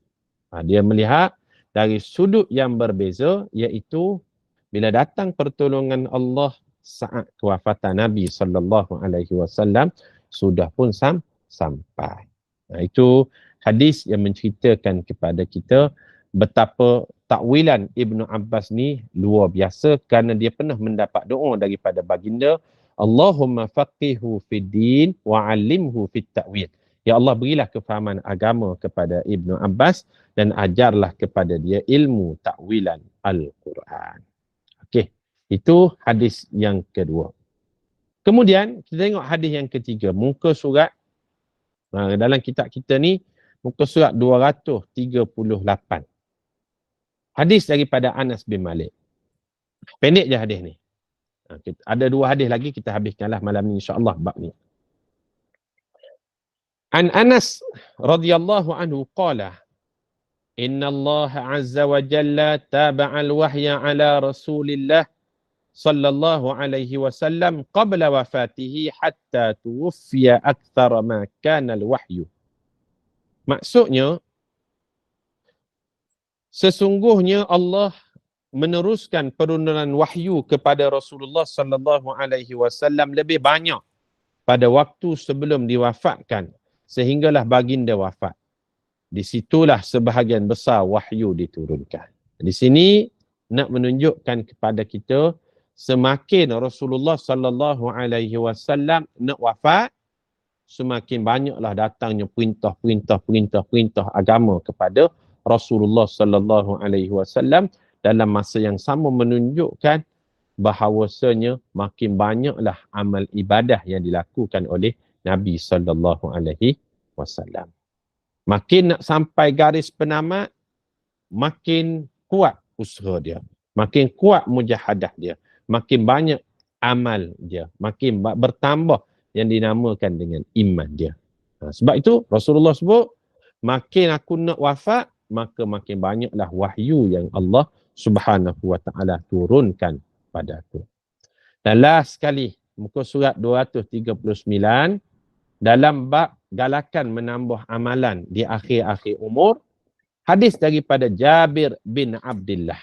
Dia melihat dari sudut yang berbeza, iaitu bila datang pertolongan Allah saat kewafatan Nabi sallallahu alaihi wasallam sudah pun sampai. Itu hadis yang menceritakan kepada kita betapa takwilan Ibnu Abbas ni luar biasa kerana dia pernah mendapat doa daripada baginda, Allahumma faqihu fid din wa 'allimhu fit ta'wil. Ya Allah, berilah kefahaman agama kepada Ibnu Abbas dan ajarlah kepada dia ilmu takwilan Al-Quran. Okey, itu hadis yang kedua. Kemudian kita tengok hadis yang ketiga, muka surat dalam kitab kita ni muka surat 238. Hadis daripada Anas bin Malik. Pendek je hadis ni. Ada 2 hadis lagi, kita habiskanlah malam ni insya-Allah bab ni. An Anas radhiyallahu anhu qala Inna Allah azza wa jalla taba'al wahya ala Rasulillah sallallahu alaihi wasallam qabla wafatihi hatta tuwfiya akthar ma kana al-wahyu. Maksudnya sesungguhnya Allah meneruskan penurunan wahyu kepada Rasulullah sallallahu alaihi wasallam lebih banyak pada waktu sebelum diwafatkan sehinggalah baginda wafat. Di situlah sebahagian besar wahyu diturunkan. Di sini nak menunjukkan kepada kita semakin Rasulullah sallallahu alaihi wasallam nak wafat, semakin banyaklah datangnya perintah agama kepada Rasulullah sallallahu alaihi wasallam dalam masa yang sama menunjukkan bahawasanya makin banyaklah amal ibadah yang dilakukan oleh Nabi sallallahu alaihi wasallam. Makin nak sampai garis penamat, makin kuat usaha dia, makin kuat mujahadah dia, makin banyak amal dia, makin bertambah yang dinamakan dengan iman dia. Sebab itu Rasulullah sebut, makin aku nak wafat, maka makin banyaklah wahyu yang Allah Subhanahu wa ta'ala turunkan pada aku. Dan last sekali, muka surat 239, dalam bab galakan menambah amalan di akhir-akhir umur, hadis daripada Jabir bin Abdullah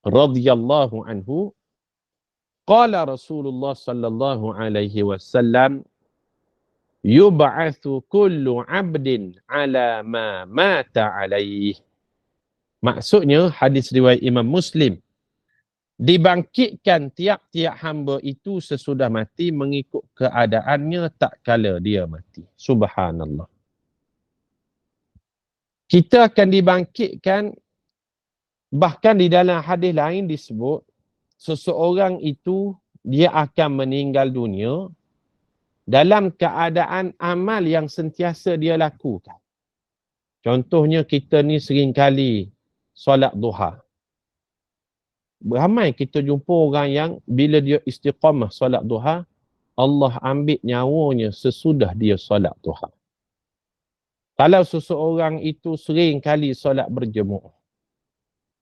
radhiyallahu anhu, qala Rasulullah sallallahu alaihi wasallam, yub'atsu kullu 'abdin 'ala ma mata 'alaihi. Maksudnya hadis riwayat Imam Muslim, dibangkitkan tiap-tiap hamba itu sesudah mati mengikut keadaannya tak kala dia mati. Subhanallah. Kita akan dibangkitkan, bahkan di dalam hadis lain disebut, seseorang itu dia akan meninggal dunia dalam keadaan amal yang sentiasa dia lakukan. Contohnya kita ni seringkali solat duha. Ramai kita jumpa orang yang bila dia istiqamah solat duha, Allah ambil nyawanya sesudah dia solat duha. Kalau seseorang itu sering kali solat berjemaah,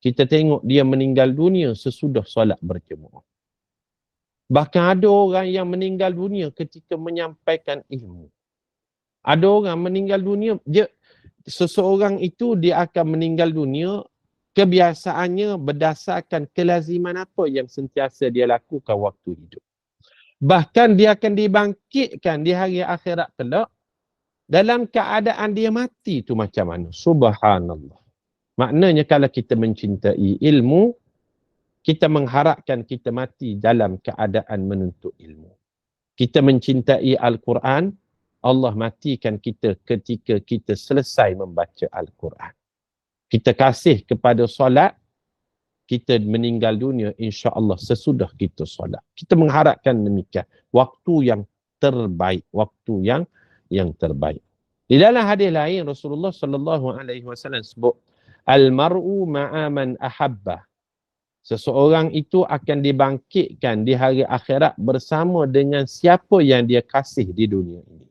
kita tengok dia meninggal dunia sesudah solat berjemaah. Bahkan ada orang yang meninggal dunia ketika menyampaikan ilmu. Ada orang meninggal dunia, seseorang itu dia akan meninggal dunia kebiasaannya berdasarkan kelaziman apa yang sentiasa dia lakukan waktu hidup. Bahkan dia akan dibangkitkan di hari akhirat kelak dalam keadaan dia mati tu macam mana. Subhanallah. Maknanya kalau kita mencintai ilmu, kita mengharapkan kita mati dalam keadaan menuntut ilmu. Kita mencintai Al-Quran, Allah matikan kita ketika kita selesai membaca Al-Quran. Kita kasih kepada solat, kita meninggal dunia insya-Allah sesudah kita solat. Kita mengharapkan demikian. Waktu yang terbaik, waktu yang terbaik. Di dalam hadis lain Rasulullah sallallahu alaihi wasallam sebut, al-mar'u ma'a man ahabba. Seseorang itu akan dibangkitkan di hari akhirat bersama dengan siapa yang dia kasih di dunia ini.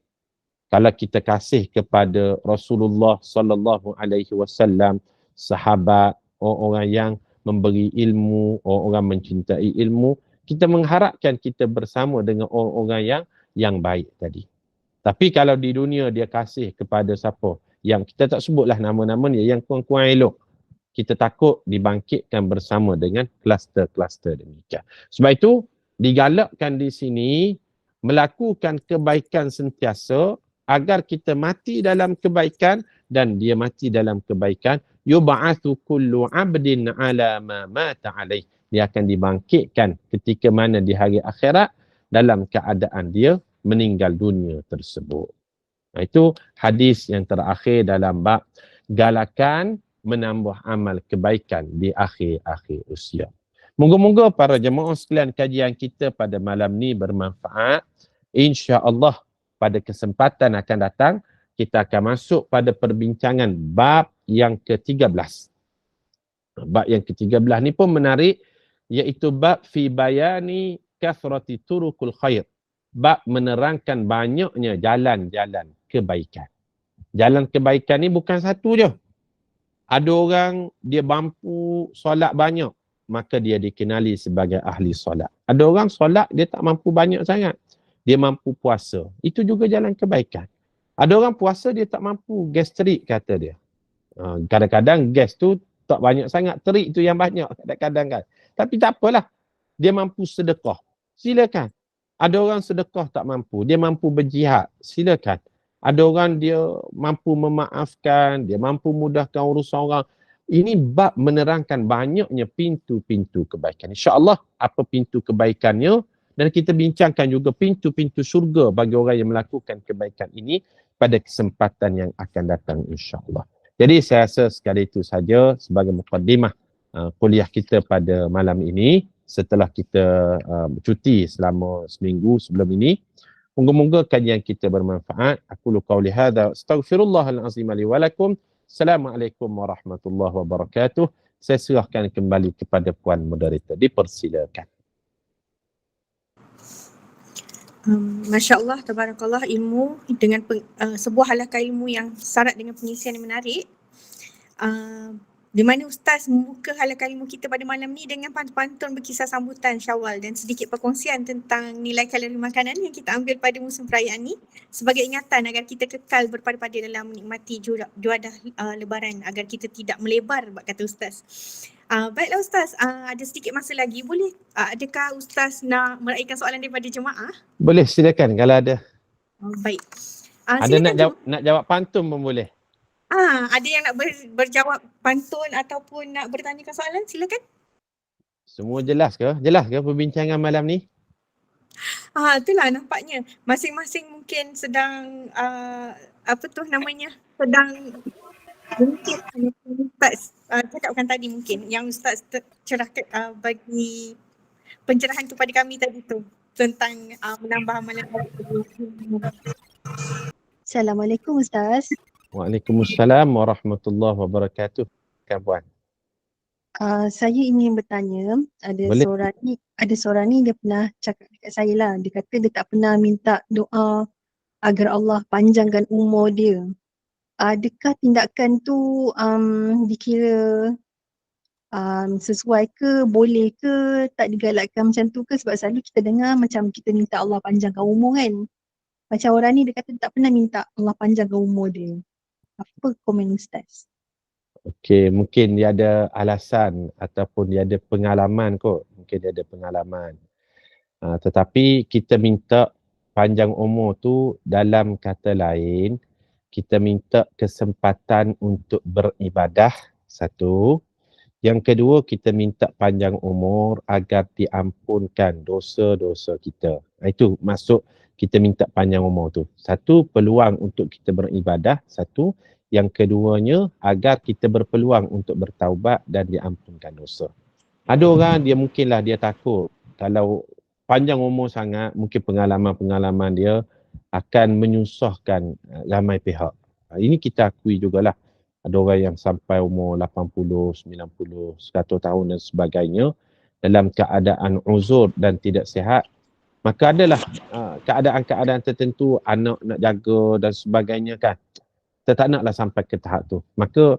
Kalau kita kasih kepada Rasulullah sallallahu alaihi wasallam, sahabat, orang-orang yang memberi ilmu, orang-orang mencintai ilmu, kita mengharapkan kita bersama dengan orang-orang yang baik tadi. Tapi kalau di dunia dia kasih kepada siapa yang kita tak sebutlah nama-nama dia, yang kurang-kurang elok, kita takut dibangkitkan bersama dengan kluster-kluster demikian. Sebab itu digalakkan di sini melakukan kebaikan sentiasa agar kita mati dalam kebaikan dan dia mati dalam kebaikan. Yub'atsu kullu 'abdin 'ala ma mata 'alaih. Dia akan dibangkitkan ketika mana di hari akhirat dalam keadaan dia meninggal dunia tersebut. Itu hadis yang terakhir dalam bab galakan menambah amal kebaikan di akhir-akhir usia. Moga-moga para jemaah sekalian kajian kita pada malam ni bermanfaat. Insya-Allah pada kesempatan akan datang kita akan masuk pada perbincangan bab yang ke-13. Bab yang ke-13 ni pun menarik, iaitu bab fi bayani kathrati turukul khair. Bab menerangkan banyaknya jalan-jalan kebaikan. Jalan kebaikan ni bukan satu je. Ada orang dia mampu solat banyak, maka dia dikenali sebagai ahli solat. Ada orang solat dia tak mampu banyak sangat, dia mampu puasa. Itu juga jalan kebaikan. Ada orang puasa dia tak mampu, gastrik kata dia. Kadang-kadang gas tu tak banyak sangat, terik tu yang banyak kadang-kadang kan. Tapi tak apalah, dia mampu sedekah, silakan. Ada orang sedekah tak mampu, dia mampu berjihad, silakan. Ada orang dia mampu memaafkan, dia mampu mudahkan urusan orang. Ini bab menerangkan banyaknya pintu-pintu kebaikan. InsyaAllah apa pintu kebaikannya, dan kita bincangkan juga pintu-pintu syurga bagi orang yang melakukan kebaikan ini pada kesempatan yang akan datang insyaAllah. Jadi saya rasa sekali itu saja sebagai mukaddimah kuliah kita pada malam ini setelah kita cuti selama seminggu sebelum ini. Moga-moga kajian kita bermanfaat. Aku qauli hadza astaghfirullahal azim li wa lakum. Assalamualaikum warahmatullahi wabarakatuh. Saya serahkan kembali kepada puan moderator. Dipersilakan. Masya Allah, tabarakallah, ilmu dengan sebuah halaqah ilmu yang syarat dengan pengisian yang menarik. Di mana Ustaz membuka halaqah ilmu kita pada malam ni dengan pantun berkisah sambutan Syawal dan sedikit perkongsian tentang nilai kalori makanan yang kita ambil pada musim perayaan ni sebagai ingatan agar kita kekal berpada-pada dalam menikmati juadah lebaran, agar kita tidak melebar, kata Ustaz. Baiklah Ustaz, ada sedikit masa lagi, boleh adakah Ustaz nak meraihkan soalan daripada jemaah? Boleh, silakan kalau ada. Baik. Ada nak jawab pantun pun boleh. Ada yang nak berjawab pantun ataupun nak bertanyakan soalan, silakan. Semua jelas ke? Jelas ke perbincangan malam ni? Itulah nampaknya. Masing-masing mungkin sedang sedang mungkin Ustaz cakapkan tadi, mungkin yang Ustaz cerahkan bagi pencerahan kepada kami tadi tu tentang menambah amalan. Assalamualaikum Ustaz. Waalaikumsalam warahmatullahi wabarakatuh. Kan puan? Saya ingin bertanya, ada seorang ni dia pernah cakap dekat saya lah, dia kata dia tak pernah minta doa agar Allah panjangkan umur dia. Adakah tindakan tu dikira sesuai ke, boleh ke, tak digalakkan macam tu ke? Sebab selalu kita dengar macam kita minta Allah panjangkan umur kan. Macam orang ni dia kata tak pernah minta Allah panjangkan umur dia. Apa komen Ustaz? Okey, mungkin dia ada alasan ataupun dia ada pengalaman kot. Mungkin dia ada pengalaman. Tetapi kita minta panjang umur tu dalam kata lain, kita minta kesempatan untuk beribadah, satu. Yang kedua, kita minta panjang umur agar diampunkan dosa-dosa kita. Itu maksud kita minta panjang umur tu. Satu, peluang untuk kita beribadah. Satu. Yang keduanya, agar kita berpeluang untuk bertaubat dan diampunkan dosa. Ada orang dia mungkinlah dia takut kalau panjang umur sangat, mungkin pengalaman-pengalaman dia akan menyusahkan ramai pihak. Ini kita akui jugalah. Ada orang yang sampai umur 80, 90, 100 tahun dan sebagainya dalam keadaan uzur dan tidak sihat. Maka adalah keadaan-keadaan tertentu, anak nak jaga dan sebagainya kan. Kita tak naklah sampai ke tahap tu. Maka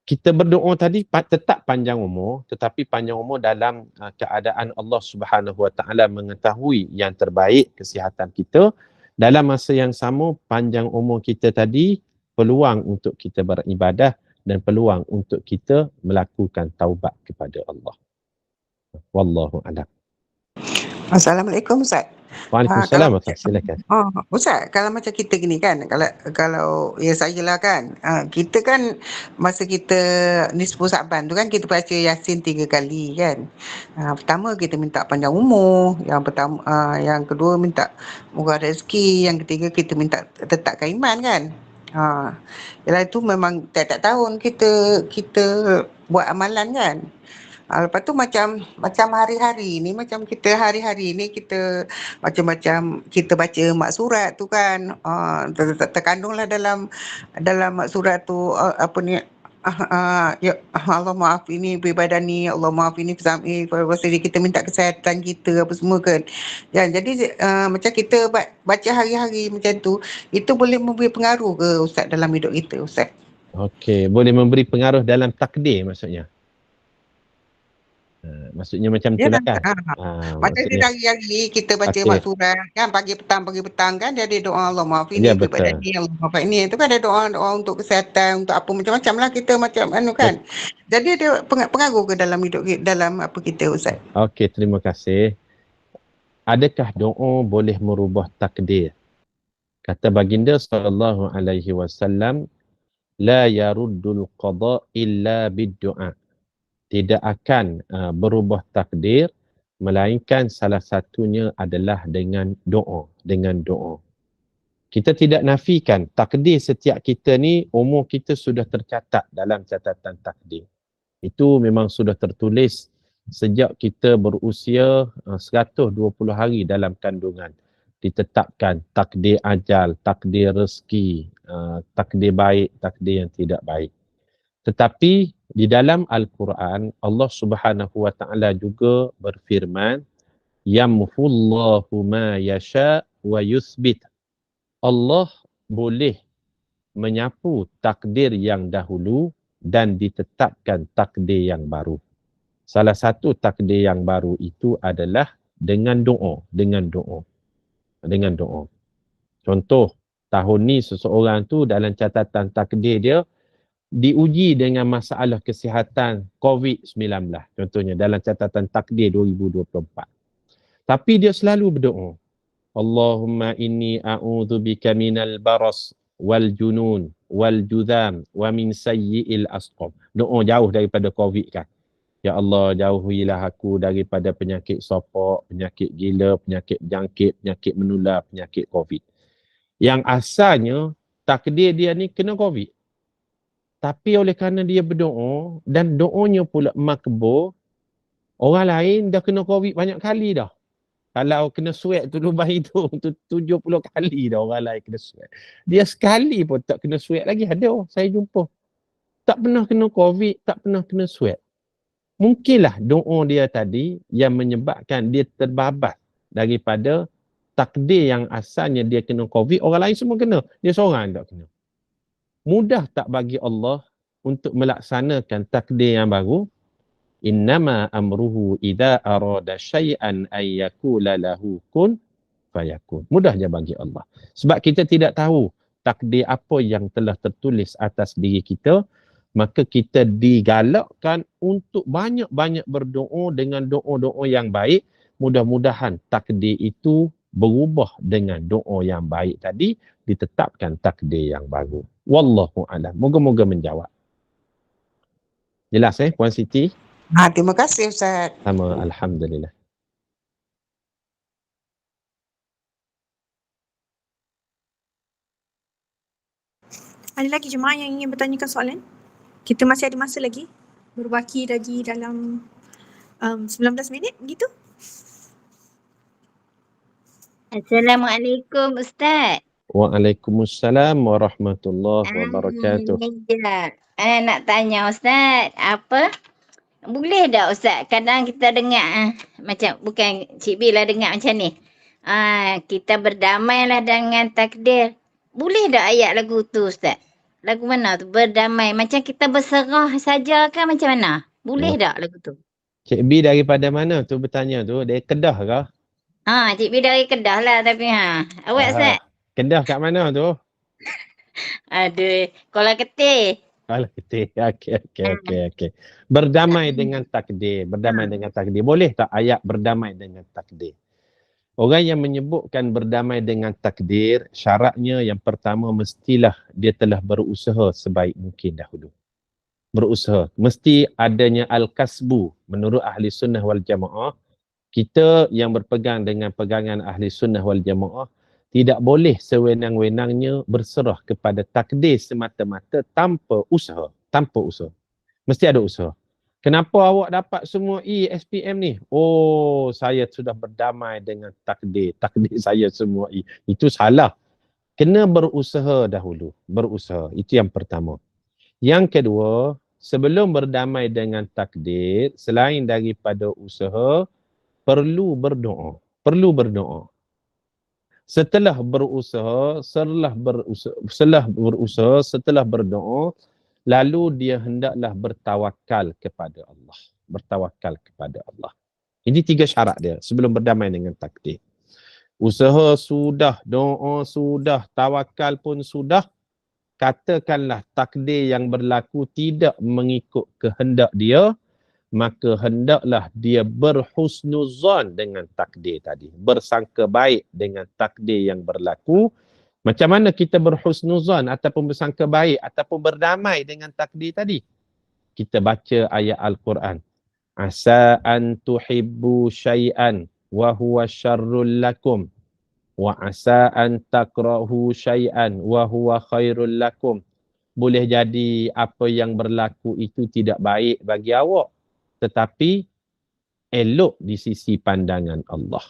kita berdoa tadi tetap panjang umur, tetapi panjang umur dalam keadaan Allah Subhanahu Wa Taala mengetahui yang terbaik kesihatan kita. Dalam masa yang sama, panjang umur kita tadi peluang untuk kita beribadah dan peluang untuk kita melakukan taubat kepada Allah. Wallahu a'lam. Assalamualaikum Ustaz. Waalaikumsalam. Silakan. Ustaz, kalau macam kita gini kan, kalau ya saya lah kan, kita kan masa kita nisfu Sa'ban tu kan kita baca Yasin 3 kali kan. Pertama kita minta panjang umur, yang kedua minta murah rezeki, yang ketiga kita minta tetapkan iman kan. Yalah itu memang tiap-tiap tahun kita buat amalan kan. Lepas tu macam hari-hari ni, macam kita hari-hari ni kita macam-macam kita baca mak surat tu kan, terkandunglah dalam mak surat tu Ya Allah maafini ibadah ni, Allah maafini Zami, kita minta kesihatan kita apa semua kan. Ya, jadi macam kita baca hari-hari macam tu, itu boleh memberi pengaruh ke Ustaz dalam hidup kita Ustaz? Okey, boleh memberi pengaruh dalam takdir maksudnya. Maksudnya macam tu Ya, lah kan. macam Maksudnya hari-hari kita baca okey. maksurat kan, pagi petang kan dia ada doa Allah maafini Ya, ibadah betul. ni, Allah maafkan ni. Itu kan ada doa untuk kesihatan, untuk apa macam-macam lah kita macam kan. Jadi ada pengaruh ke dalam hidup dalam apa kita Ustaz? Okey, terima kasih. Adakah doa boleh merubah takdir? Kata baginda sallallahu alaihi wasallam, la yaruddul qada illa bid-du'a. Tidak akan berubah takdir melainkan salah satunya adalah dengan doa, Kita tidak nafikan takdir setiap kita ni, umur kita sudah tercatat dalam catatan takdir. Itu memang sudah tertulis sejak kita berusia 120 hari dalam kandungan. Ditetapkan takdir ajal, takdir rezeki, takdir baik, takdir yang tidak baik. Tetapi di dalam Al-Quran, Allah Subhanahu wa taala juga berfirman, yamhullahu ma yasha wa yuthbit. Allah boleh menyapu takdir yang dahulu dan ditetapkan takdir yang baru. Salah satu takdir yang baru itu adalah dengan doa. Contoh, tahun ni seseorang tu dalam catatan takdir dia diuji dengan masalah kesihatan COVID-19. Contohnya dalam catatan takdir 2024. Tapi dia selalu berdoa. Allahumma inni a'udzubika minal baras wal junun wal judham wa min sayyi'il asqam. Doa jauh daripada COVID kan. Ya Allah, jauhilah aku daripada penyakit sopok, penyakit gila, penyakit jangkit, penyakit menular, penyakit COVID. Yang asalnya takdir dia ni kena COVID. Tapi oleh kerana dia berdoa dan doanya pula makbul, orang lain dah kena COVID banyak kali dah. Kalau kena sweat tu lubang hidung tu 70 kali dah orang lain kena sweat. Dia sekali pun tak kena sweat lagi. Ada saya jumpa. Tak pernah kena COVID, tak pernah kena sweat. Mungkinlah doa dia tadi yang menyebabkan dia terbabat daripada takdir yang asalnya dia kena COVID, orang lain semua kena. Dia seorang tak kena. Mudah tak bagi Allah untuk melaksanakan takdir yang baru? Innama amruhu idza arada syai'an ay yakula lahu kun fayakun. Mudah je bagi Allah. Sebab kita tidak tahu takdir apa yang telah tertulis atas diri kita, maka kita digalakkan untuk banyak-banyak berdoa dengan doa-doa yang baik. Mudah-mudahan takdir itu berubah dengan doa yang baik tadi, ditetapkan takdir yang baru. Wallahu a'lam. Moga-moga menjawab. Jelas Puan Siti? Terima kasih Ustaz. Sama, alhamdulillah. Ada lagi jemaah yang ingin bertanyakan soalan? Kita masih ada masa lagi. Berbaki lagi dalam 19 minit gitu. Assalamualaikum Ustaz. Waalaikumsalam warahmatullahi wabarakatuh. Nak tanya Ustaz, apa? Boleh tak Ustaz? Kadang kita dengar macam, bukan Cik B lah dengar macam ni. Kita berdamailah dengan takdir. Boleh tak ayat lagu tu Ustaz? Lagu mana tu? Berdamai. Macam kita berserah saja kan macam mana? Boleh tak lagu tu? Cik B daripada mana tu bertanya tu? Dari Kedah ke? Cik B dari Kedah lah tapi Awak Ustaz? Kedah kat mana tu? Aduh, Kuala Ketih. Kuala Ketih. Okey. Berdamai dengan takdir. Dengan takdir. Boleh tak ayat berdamai dengan takdir? Orang yang menyebutkan berdamai dengan takdir, syaratnya yang pertama mestilah dia telah berusaha sebaik mungkin dahulu. Berusaha. Mesti adanya al-kasbu. Menurut ahli sunnah wal jamaah, kita yang berpegang dengan pegangan ahli sunnah wal jamaah tidak boleh sewenang-wenangnya berserah kepada takdir semata-mata tanpa usaha. Mesti ada usaha. Kenapa awak dapat semua E SPM ni? Oh, saya sudah berdamai dengan takdir. Takdir saya semua E. Itu salah. Kena berusaha dahulu. Berusaha. Itu yang pertama. Yang kedua, sebelum berdamai dengan takdir, selain daripada usaha, perlu berdoa. Perlu berdoa. Setelah berusaha, setelah berdoa, lalu dia hendaklah bertawakal kepada Allah. Bertawakal kepada Allah. Ini 3 syarat dia sebelum berdamai dengan takdir. Usaha sudah, doa sudah, tawakal pun sudah. Katakanlah takdir yang berlaku tidak mengikut kehendak dia, maka hendaklah dia berhusnuzan dengan takdir tadi. Bersangka baik dengan takdir yang berlaku. Macam mana kita berhusnuzan ataupun bersangka baik ataupun berdamai dengan takdir tadi? Kita baca ayat Al-Quran. Asa an tuhibbu syai'an wa huwa syarrul lakum. Wa asa an takrahu syai'an wa huwa khairul lakum. Boleh jadi apa yang berlaku itu tidak baik bagi awak, tetapi elok di sisi pandangan Allah.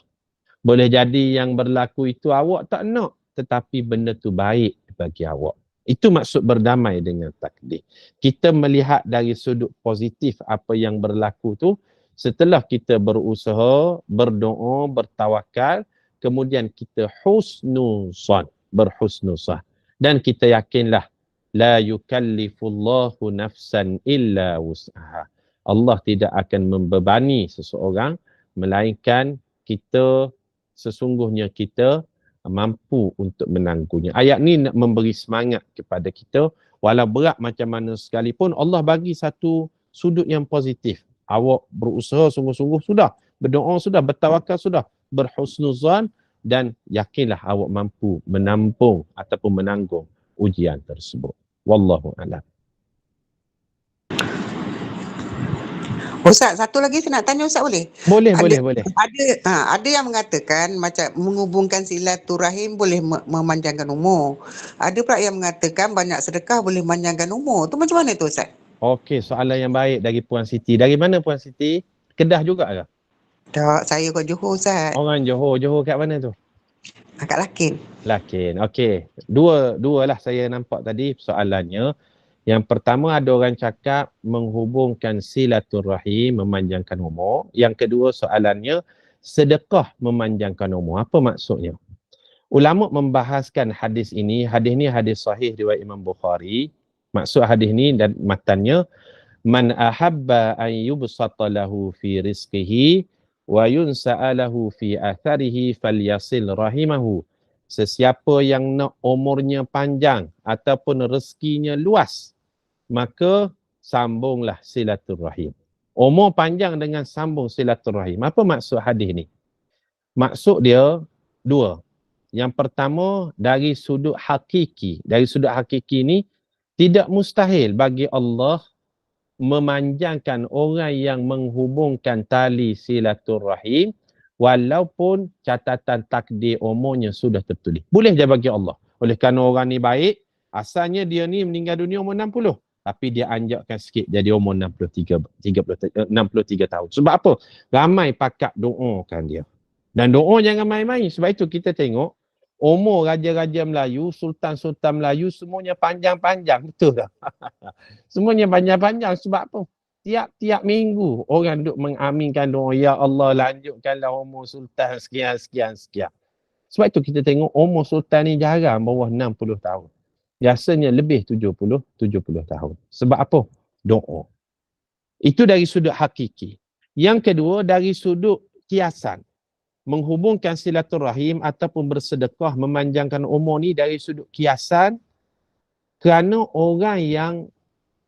Boleh jadi yang berlaku itu awak tak nak, tetapi benda tu baik bagi awak. Itu maksud berdamai dengan takdir. Kita melihat dari sudut positif apa yang berlaku tu, setelah kita berusaha, berdoa, bertawakal, kemudian kita husnuzan, berhusnuzan. Dan kita yakinlah, la yukallifullahu nafsan illa wus'aha. Allah tidak akan membebani seseorang, melainkan kita, sesungguhnya kita mampu untuk menanggungnya. Ayat ni nak memberi semangat kepada kita, walau berat macam mana sekalipun, Allah bagi satu sudut yang positif. Awak berusaha sungguh-sungguh sudah, berdoa sudah, bertawakal sudah, berhusnuzan, dan yakinlah awak mampu menampung ataupun menanggung ujian tersebut. Wallahu a'lam. Ustaz, satu lagi saya nak tanya Ustaz, boleh? Boleh. Ada yang mengatakan macam menghubungkan silaturahim boleh memanjangkan umur. Ada pula yang mengatakan banyak sedekah boleh memanjangkan umur. Tu macam mana tu Ustaz? Okey, soalan yang baik dari Puan Siti. Dari mana Puan Siti? Kedah juga ke? Tak, saya kat Johor Ustaz. Orang Johor. Johor kat mana tu? Kat Lakin. Lakin. Okey. Dua lah saya nampak tadi soalannya. Yang pertama, ada orang cakap menghubungkan silaturahim memanjangkan umur. Yang kedua soalannya, sedekah memanjangkan umur. Apa maksudnya? Ulama membahaskan hadis ini. Hadis ni hadis sahih riwayat Imam Bukhari. Maksud hadis ni dan matannya, man ahabba an yubsata lahu fi rizqihi wa yunsa'alahu fi atharihi falyasil rahimahu. Sesiapa yang nak umurnya panjang ataupun rezekinya luas, maka sambunglah silaturahim. Umur panjang dengan sambung silaturahim. Apa maksud hadis ni? Maksud dia dua. Yang pertama, dari sudut hakiki. Dari sudut hakiki ni, tidak mustahil bagi Allah memanjangkan orang yang menghubungkan tali silaturahim walaupun catatan takdir umurnya sudah tertulis. Boleh je bagi Allah. Oleh kerana orang ni baik, asalnya dia ni meninggal dunia umur 60. Tapi dia anjakkan sikit jadi umur 63 tahun. Sebab apa? Ramai pakak doakan dia. Dan doa jangan main-main. Sebab itu kita tengok umur raja-raja Melayu, sultan-sultan Melayu semuanya panjang-panjang. Betul tak? Semuanya panjang-panjang. Sebab apa? Tiap-tiap minggu orang duk mengaminkan doa, ya Allah lanjutkanlah umur sultan sekian. Sebab itu kita tengok umur sultan ni jarang bawah 60 tahun. Biasanya lebih 70 tahun. Sebab apa? Doa. Itu dari sudut hakiki. Yang kedua, dari sudut kiasan. Menghubungkan silaturahim ataupun bersedekah memanjangkan umur ni dari sudut kiasan, kerana orang yang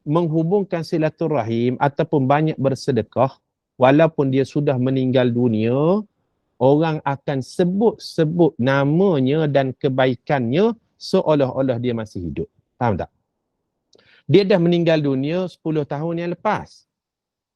menghubungkan silaturahim ataupun banyak bersedekah, walaupun dia sudah meninggal dunia, orang akan sebut-sebut namanya dan kebaikannya seolah-olah dia masih hidup. Faham tak? Dia dah meninggal dunia 10 tahun yang lepas.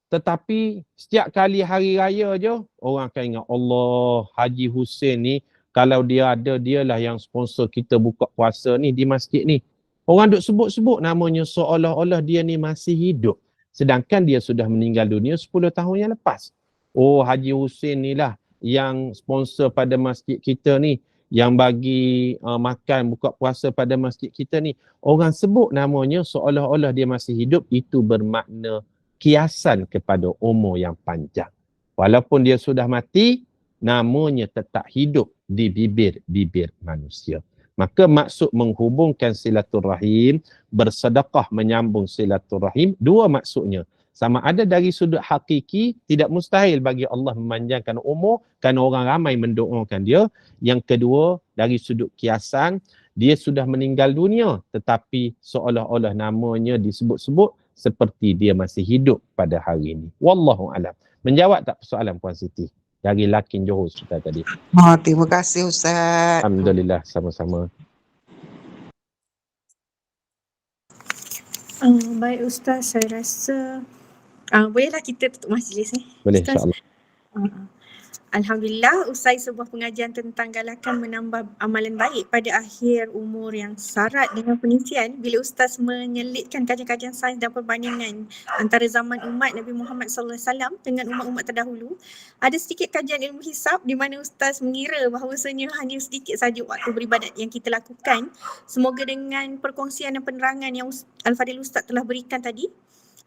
Tetapi setiap kali hari raya je, orang akan ingat, Allah, Haji Hussein ni, kalau dia ada, dialah yang sponsor kita buka puasa ni di masjid ni. Orang duk sebut-sebut namanya seolah-olah dia ni masih hidup. Sedangkan dia sudah meninggal dunia 10 tahun yang lepas. Oh, Haji Hussein ni lah yang sponsor pada masjid kita ni. yang bagi makan buka puasa pada masjid kita ni, orang sebut namanya seolah-olah dia masih hidup, itu bermakna kiasan kepada umur yang panjang. Walaupun dia sudah mati, namanya tetap hidup di bibir-bibir manusia. Maka maksud menghubungkan silaturahim, bersedekah menyambung silaturahim, dua maksudnya. Sama ada dari sudut hakiki, tidak mustahil bagi Allah memanjangkan umur kerana orang ramai mendoakan dia. Yang kedua, dari sudut kiasan, dia sudah meninggal dunia tetapi seolah-olah namanya disebut-sebut seperti dia masih hidup pada hari ini. Wallahu alam. Menjawab tak persoalan Puan Siti? Dari Lakin Johor Ustaz tadi. Terima kasih Ustaz. Alhamdulillah, sama-sama. Baik Ustaz, saya rasa bolehlah kita tutup majlis ni. Boleh, Ustaz. insyaAllah. Alhamdulillah, usai sebuah pengajian tentang galakan menambah amalan baik pada akhir umur yang syarat dengan pengisian, bila Ustaz menyelitkan kajian-kajian sains dan perbandingan antara zaman umat Nabi Muhammad SAW dengan umat-umat terdahulu, ada sedikit kajian ilmu hisab di mana Ustaz mengira bahawasanya hanya sedikit saja waktu beribadat yang kita lakukan. Semoga dengan perkongsian dan penerangan yang Al-Fadil Ustaz telah berikan tadi,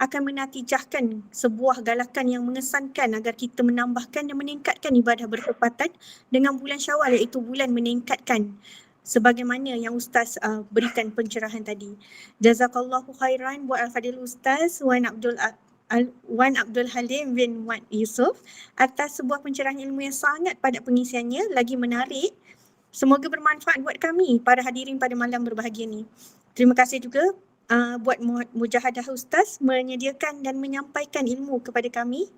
akan menatijahkan sebuah galakan yang mengesankan agar kita menambahkan dan meningkatkan ibadah bertepatan dengan bulan Syawal, iaitu bulan meningkatkan sebagaimana yang Ustaz berikan pencerahan tadi. Jazakallahu khairan buat Al-Fadil Ustaz Wan Abdul Halim bin Wan Yusof atas sebuah pencerahan ilmu yang sangat padat pengisiannya, lagi menarik. Semoga bermanfaat buat kami para hadirin pada malam berbahagia ni. Terima kasih juga buat Mujahadah Ustaz menyediakan dan menyampaikan ilmu kepada kami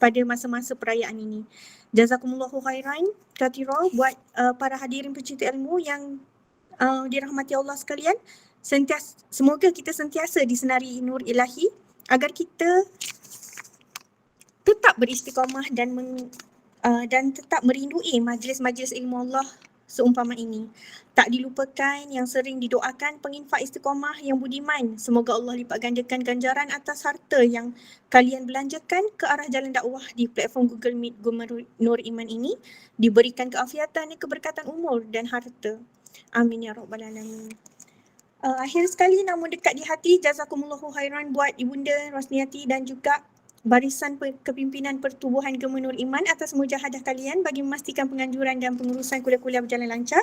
pada masa-masa perayaan ini. Jazakumullahu khairan kathira buat para hadirin pencinta ilmu yang dirahmati Allah sekalian. Semoga kita sentiasa disenari nur ilahi agar kita tetap beristiqamah dan tetap merindui majlis-majlis ilmu Allah seumpama ini. Tak dilupakan yang sering didoakan penginfak istiqamah yang budiman. Semoga Allah lipat gandakan ganjaran atas harta yang kalian belanjakan ke arah jalan dakwah di platform Google Meet Gema Nur Iman ini. Diberikan keafiatan dan keberkatan umur dan harta. Amin ya rabbal alamin. Akhir sekali namun dekat di hati, jazakumullahu khairan buat Ibunda Rosniati dan juga barisan kepimpinan pertubuhan Gema Nur Iman atas mujahadah kalian bagi memastikan penganjuran dan pengurusan kuliah-kuliah berjalan lancar,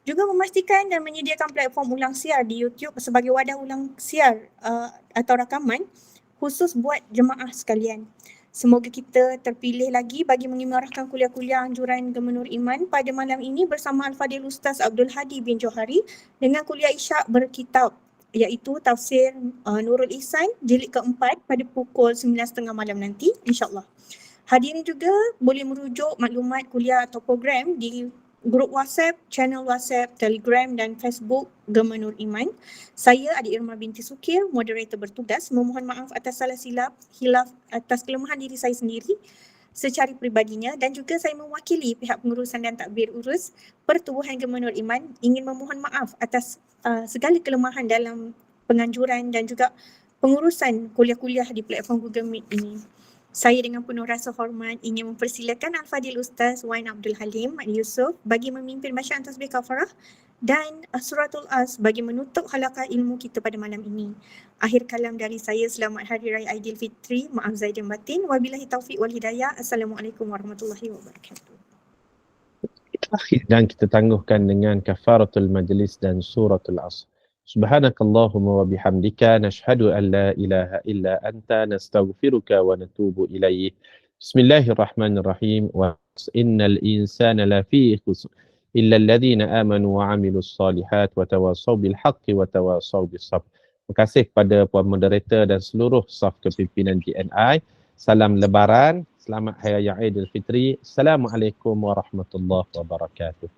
juga memastikan dan menyediakan platform ulang siar di YouTube sebagai wadah ulang siar atau rakaman khusus buat jemaah sekalian. Semoga kita terpilih lagi bagi mengimarahkan kuliah-kuliah anjuran Gema Nur Iman pada malam ini bersama Al-Fadil Ustaz Abdul Hadi bin Johari dengan kuliah Isyak berkitab, iaitu tafsir Nurul Ihsan jilid keempat pada pukul 9.30 malam nanti insyaAllah. Hadirin juga boleh merujuk maklumat kuliah atau program di grup WhatsApp, channel WhatsApp, Telegram dan Facebook Gema Nur Iman. Saya Adik Irma binti Sukir, moderator bertugas, memohon maaf atas salah silap, hilaf atas kelemahan diri saya sendiri secara pribadinya, dan juga saya mewakili pihak pengurusan dan takbir urus Pertubuhan Gema Nur Iman ingin memohon maaf atas segala kelemahan dalam penganjuran dan juga pengurusan kuliah-kuliah di platform Google Meet ini. Saya dengan penuh rasa hormat ingin mempersilakan Al-Fadil Ustaz Wan Abdul Halim Yusof bagi memimpin bacaan tasbih kafarah dan suratul As bagi menutup halaqah ilmu kita pada malam ini. Akhir kalam dari saya, selamat Hari Raya Aidilfitri, maaf zahir dan batin, wabillahi taufiq wal hidayah. Assalamualaikum warahmatullahi wabarakatuh. Dan kita tangguhkan dengan kafaratul majlis dan suratul Asr. Subhanakallahumma wa bihamdika nashhadu an la ilaha illa anta nastaghfiruka wa natubu ilaih. Bismillahirrahmanirrahim. Wa innal insana lafi khusr illa alladhina amanu wa amilus salihat wa tawasaw bil haqqi wa tawasaw bis sabr. Terima kasih kepada puan moderator dan seluruh staf kepimpinan GNI. Salam Lebaran, selamat Hari Raya Aidilfitri. Assalamualaikum warahmatullahi wabarakatuh.